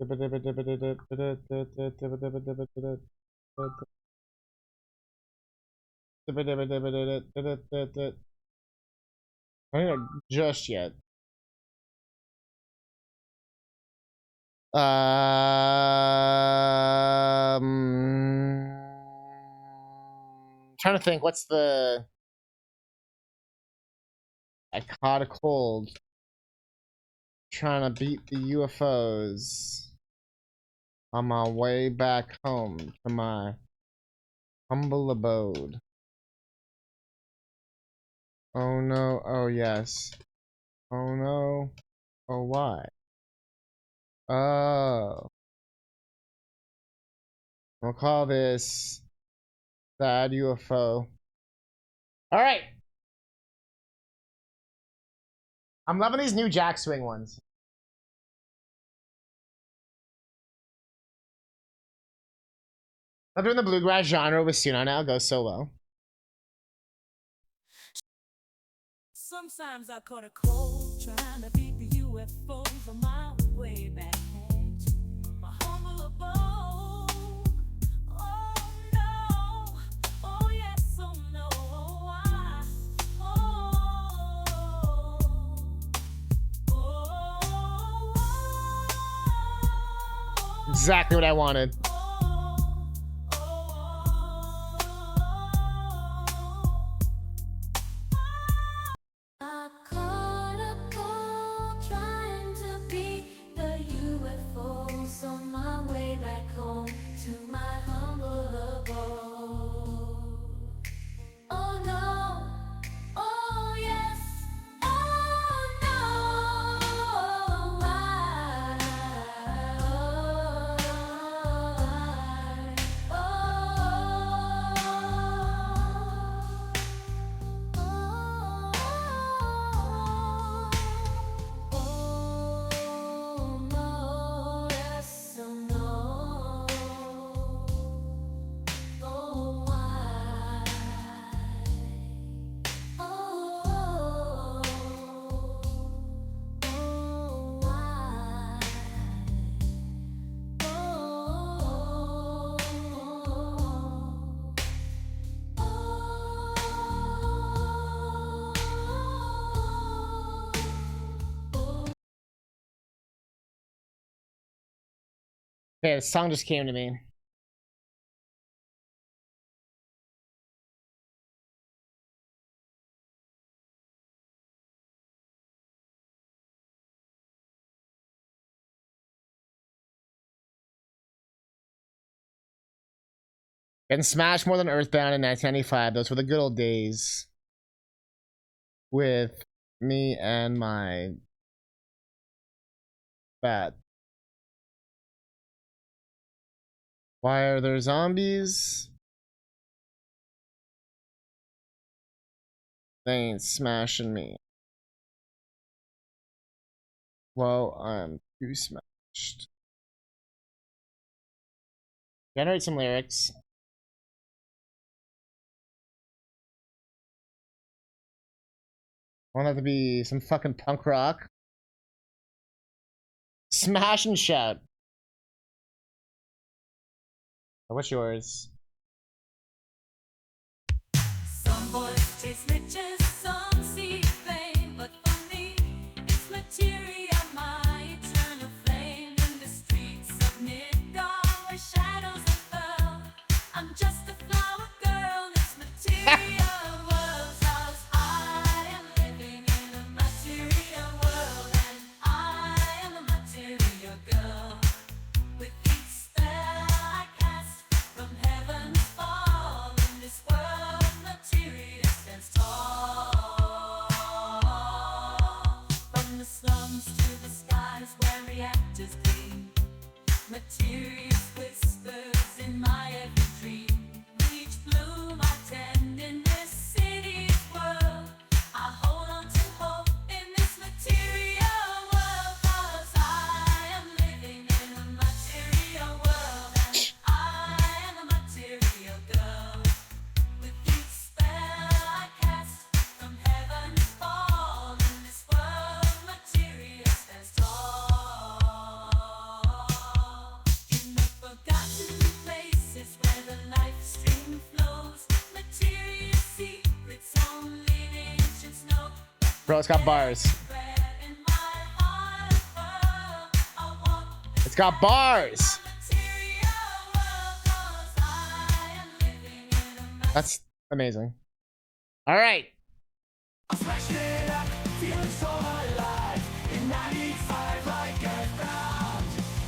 I don't know just yet. Trying to think, what's the... I caught a cold. Trying to beat the UFOs on my way back home to my humble abode. Oh no, oh yes. Oh no, oh why? Oh. We'll call this Sad UFO. Alright. I'm loving these new Jack Swing ones. I'm doing the bluegrass genre with Suno now. Go solo. Sometimes I caught a cold trying to beat the UFO from my way back home to my humble abode. Oh no, oh yes, oh no, why? exactly what I wanted. I caught a call trying to be the UFOs on my way back home to my humble abode. Oh no, oh yes, oh no, why, oh no, yes, oh no, oh why, oh, oh why, Okay, the song just came to me. And Smash more than Earthbound in 1995. Those were the good old days. With me and my bat. Why are there zombies? They ain't smashing me. Well, I'm too smashed. Generate some lyrics. I want that to be some fucking punk rock. Smash and shout. What's yours? some boys chase riches, some seek fame, but for me, it's material, my eternal flame in the streets of Midgard, where shadows unfurl. I'm just a flower girl, this material world, 'cause I am living in a material world, and I am a material girl. With each spell I cast from heaven's fall, in this world material stands tall. From the slums to the skies where reactors gleam, material whispers in my every dream. Each bloom I tend in this city's world, I hold on to hope in this material world, 'cause I am living in a material world, and I am a material girl. With each spell I cast from heaven's fall, in this world material stands tall. In the forgotten places where the life stream flows, material secrets only the ancients know. Bro, it's got bars. In my heart of pearl, I want It's got bars. material world, 'cause I am living in a That's amazing. All right. I'm smashing it up, feeling so alive. In 95 like EarthBound,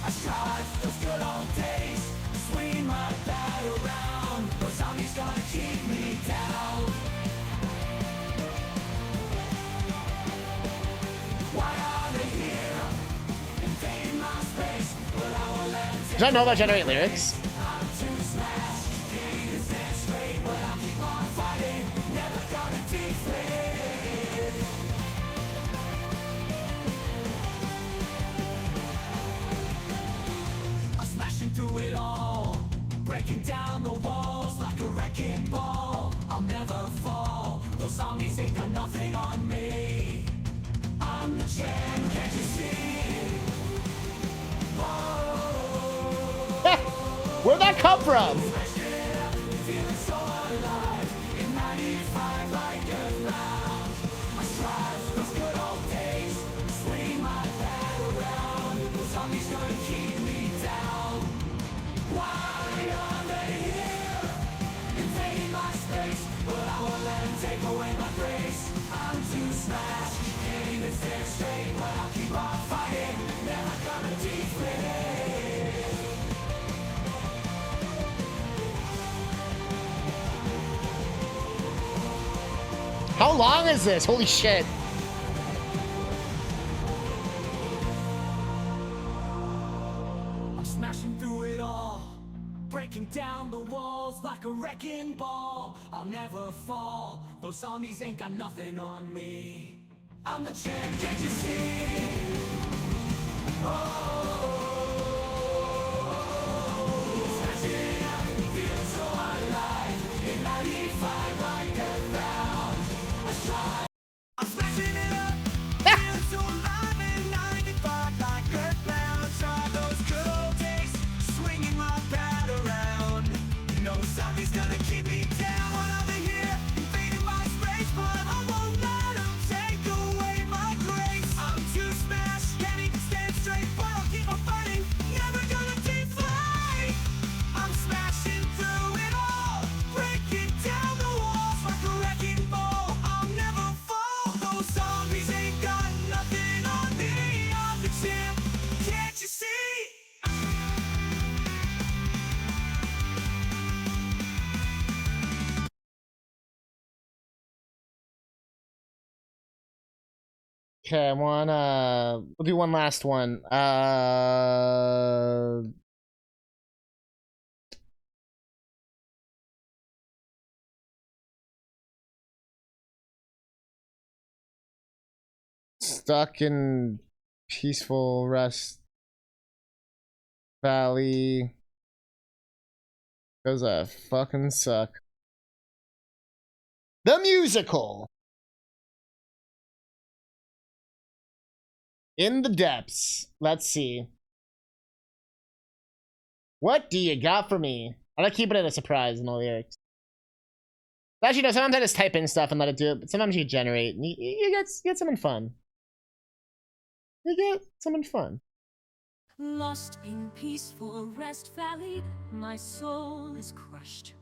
I strive for those good old days, swing my bat around. Those zombies gonna keep me down. Why are they here, invading my space? But I will let them Did I know about Generate Lyrics? I'm too smashed. Can't stand straight, but I'll keep on fighting. Never gonna deflate. I'm smashing through it all, breaking down the walls like a wrecking ball. I'll never fall. Those zombies ain't got nothing on me. I'm the champ, can't you see? Where'd that come from? Feeling so alive. In 95 like EarthBound, I strive for those good old days, swing my bat around. Those zombies gonna keep me down. How long is this? Holy shit. I'm smashing through it all, breaking down the walls like a wrecking ball. I'll never fall, those zombies ain't got nothing on me. I'm the champ, can't you see? Smashing up, feeling so alive. In 95 like EarthBound, I try. I'm smashing it up, feeling so alive. In 95 like EarthBound, try those good old days, swinging my bat around. No zombie's gonna keep me down. One over here, invading my space, but I won't let 'em take away my grace. I'm too smashed, can't even stand straight, but I'll keep on fighting. Never gonna deflate. I'm smashing through it all, breaking down the walls like a wrecking ball. I'll never fall. Those zombies ain't got nothing on me. I'm the champ, can't you see? Okay, we'll do one last one. Stuck in peaceful rest valley. Does a fucking suck. The musical. In the depths. Let's see. What do you got for me? I like keeping it a surprise in the lyrics. Actually, no, sometimes I just type in stuff and let it do it, but sometimes you generate and you get something fun. You get something fun. Lost in peaceful rest valley, my soul is crushed.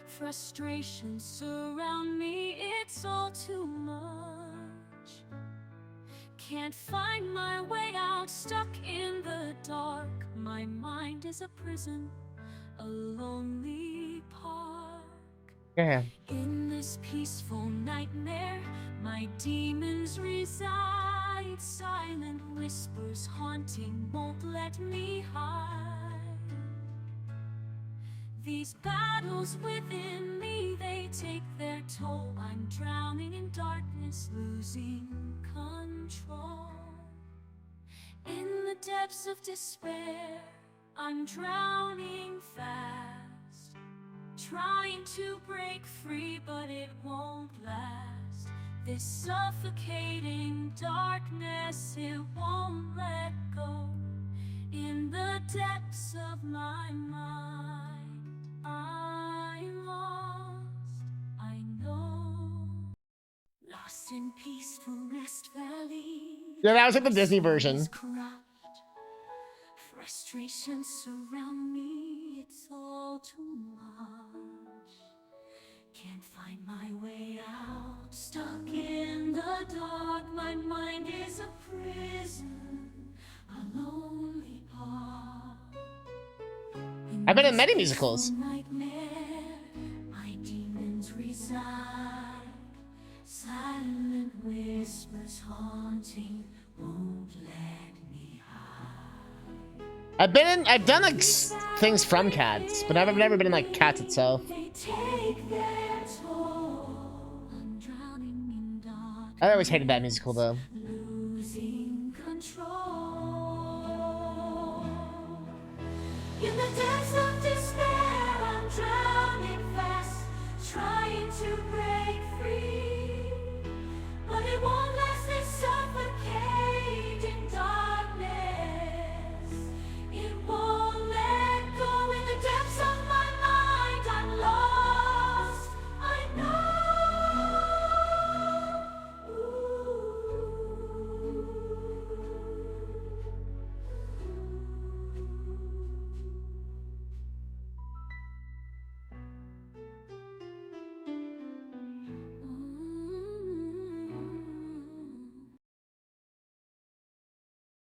Frustrations surround me, it's all too much. Can't find my way out, stuck in the dark. My mind is a prison, a lonely park. Yeah. In this peaceful nightmare, my demons reside. Silent whispers haunting won't let me hide. These battles within me, they take their toll. I'm drowning in darkness, losing control. In the depths of despair, I'm drowning fast. Trying to break free, but it won't last. This suffocating darkness, it won't let go. In the depths of my mind, I'm lost, I know. Lost in peaceful rest valley. Yeah, that was like the Disney version. Frustrations surround me, it's all too much. Can't find my way out, stuck in the dark. My mind is a prison, a lonely park. I've been in many musicals. Nightmare, my demons reside. Silent whispers haunting won't let me hide. I've done like things from Cats, but I've never been in like Cats itself. They take their toll. I'm drowning in dark, I always hated that musical though. losing control. In the depths of despair, I'm drowning fast, trying to break free, but it won't last. This suffocating darkness, it won't let go. In the depths of my mind, I'm lost, I know.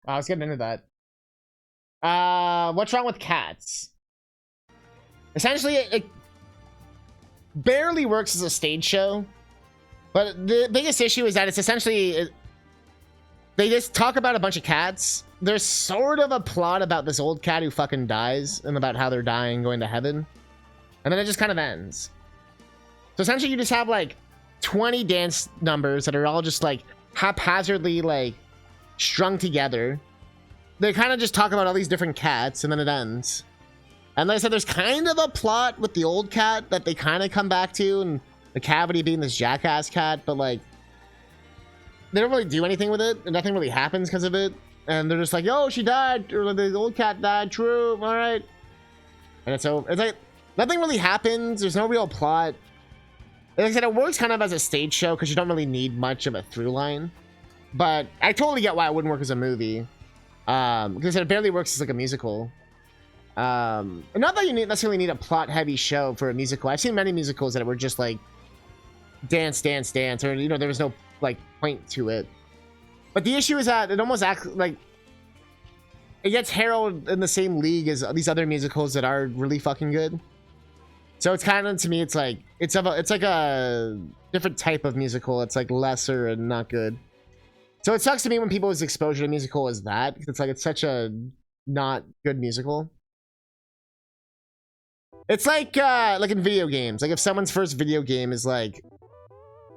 I was getting into that. What's wrong with Cats? Essentially, it barely works as a stage show. But the biggest issue is that it's essentially they just talk about a bunch of cats. There's sort of a plot about this old cat who fucking dies and about how they're dying, going to heaven. And then it just kind of ends. So essentially you just have like 20 dance numbers that are all just like haphazardly like strung together. They kind of just talk about all these different cats and then it ends. And like I said, there's kind of a plot with the old cat that they kind of come back to, and the cavity being this jackass cat, but like they don't really do anything with it and nothing really happens because of it. And they're just like, oh, she died, or the old cat died, true, all right. And it's like nothing really happens. There's no real plot. Like I said, it works kind of as a stage show because you don't really need much of a through line. But I totally get why it wouldn't work as a movie. Because it barely works as like a musical. Not that you necessarily need a plot-heavy show for a musical. I've seen many musicals that were just like dance, dance, dance, or you know, there was no like point to it. But the issue is that it almost acts like it gets heralded in the same league as these other musicals that are really fucking good. So it's kind of, to me, it's like it's like a different type of musical. It's like lesser and not good. So it sucks to me when people's exposure to musical is that. It's like it's such a not good musical. It's like in video games. Like if someone's first video game is like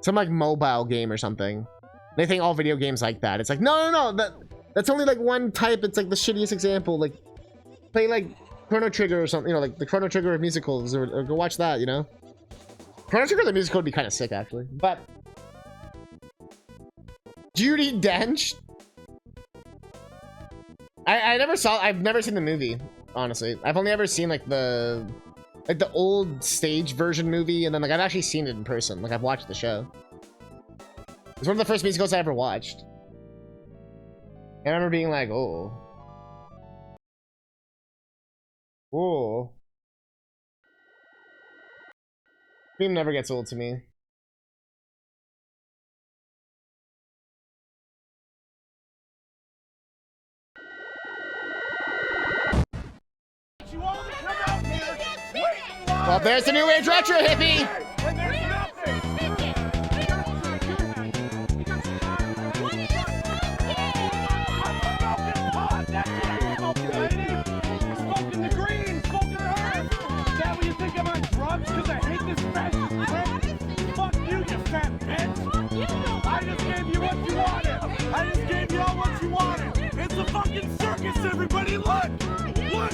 some like mobile game or something, they think all video games like that. It's like no, that's only like one type. It's like the shittiest example. Like play like Chrono Trigger or something, you know, like the Chrono Trigger of musicals, or go watch that, you know. Chrono Trigger the musical would be kind of sick actually. But Judi Dench, I've never seen the movie, honestly. I've only ever seen like the old stage version movie, and then like I've actually seen it in person. Like I've watched the show. It's one of the first musicals I ever watched. I remember being like, oh. Whoa. Dream never gets old to me. Well, there's the new age retro hippie. Because I hate this fat shit. Fuck you, you fat bitch. I just gave you what you wanted. I just gave you all what you wanted. It's a fucking circus, everybody. Look. Look.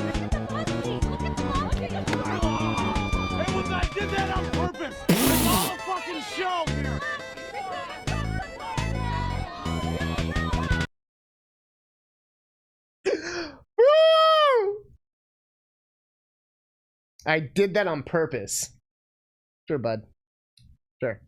It was, I did that on purpose. It's all a fucking show here. I did that on purpose. Sure, bud. Sure.